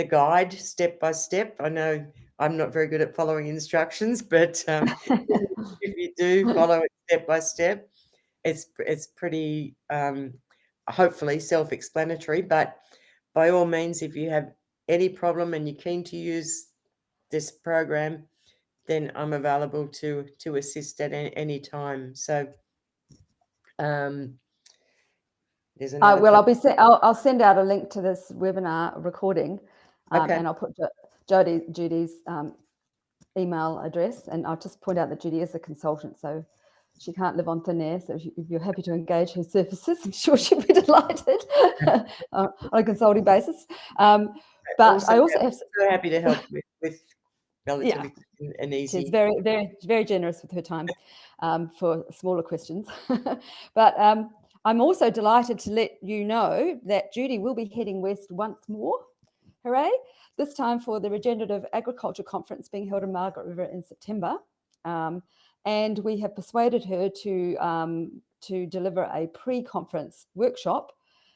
guide step by step. I know I'm not very good at following instructions, but if you do follow it step by step, it's pretty hopefully self-explanatory. But by all means, if you have any problem and you're keen to use this program, then I'm available to assist at any time. So there's another. Well, I'll send out a link to this webinar recording, and I'll put Judy's email address, and I'll just point out that Judy is a consultant, so she can't live on thin air. So if you're happy to engage her services, I'm sure she'll be delighted on a consulting basis. But I also have so happy to help with relatively and easy. She's very, very, very generous with her time for smaller questions. But I'm also delighted to let you know that Judy will be heading west once more. Hooray! This time for the Regenerative Agriculture Conference being held in Margaret River in September. And we have persuaded her to deliver a pre-conference workshop.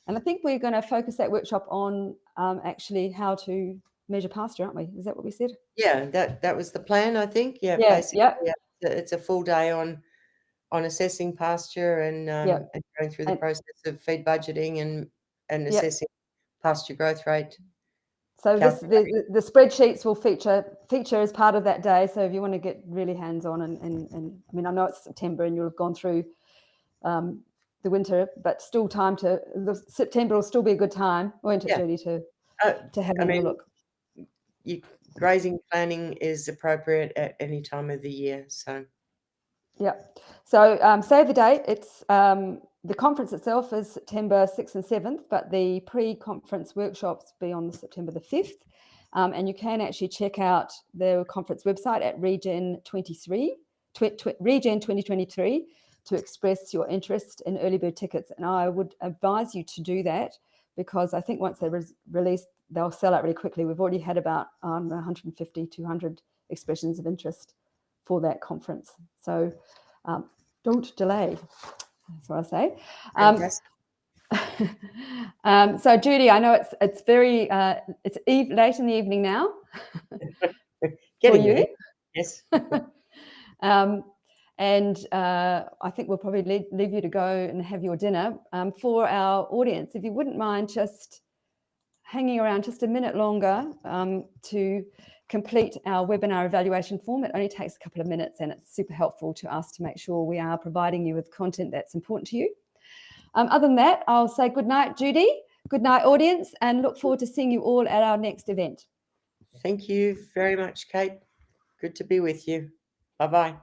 And I think we're going to focus that workshop on actually how to measure pasture, aren't we? Is that what we said? Yeah, that was the plan, I think. Yeah, basically, it's a full day on assessing pasture and going through the process of feed budgeting and assessing pasture growth rate. So the spreadsheets will feature as part of that day. So if you want to get really hands-on and I mean, I know it's September and you'll have gone through the winter, but still September will still be a good time, won't it, Judy, to have a look. Grazing planning is appropriate at any time of the year. So save the date. It's the conference itself is September 6th and 7th, but the pre-conference workshops be on September the 5th. And you can actually check out the conference website at Regen 2023 to express your interest in early bird tickets. And I would advise you to do that, because I think once they're released, they'll sell out really quickly. We've already had about 150, 200 expressions of interest for that conference. So don't delay. That's what I say. So Judy, I know it's very it's late in the evening now. Getting you. Yes. And I think we'll probably leave you to go and have your dinner. For our audience, if you wouldn't mind just hanging around just a minute longer to complete our webinar evaluation form. It only takes a couple of minutes, and it's super helpful to us to make sure we are providing you with content that's important to you. Other than that, I'll say good night, Judi. Good night, audience, and look forward to seeing you all at our next event. Thank you very much, Kate. Good to be with you. Bye-bye.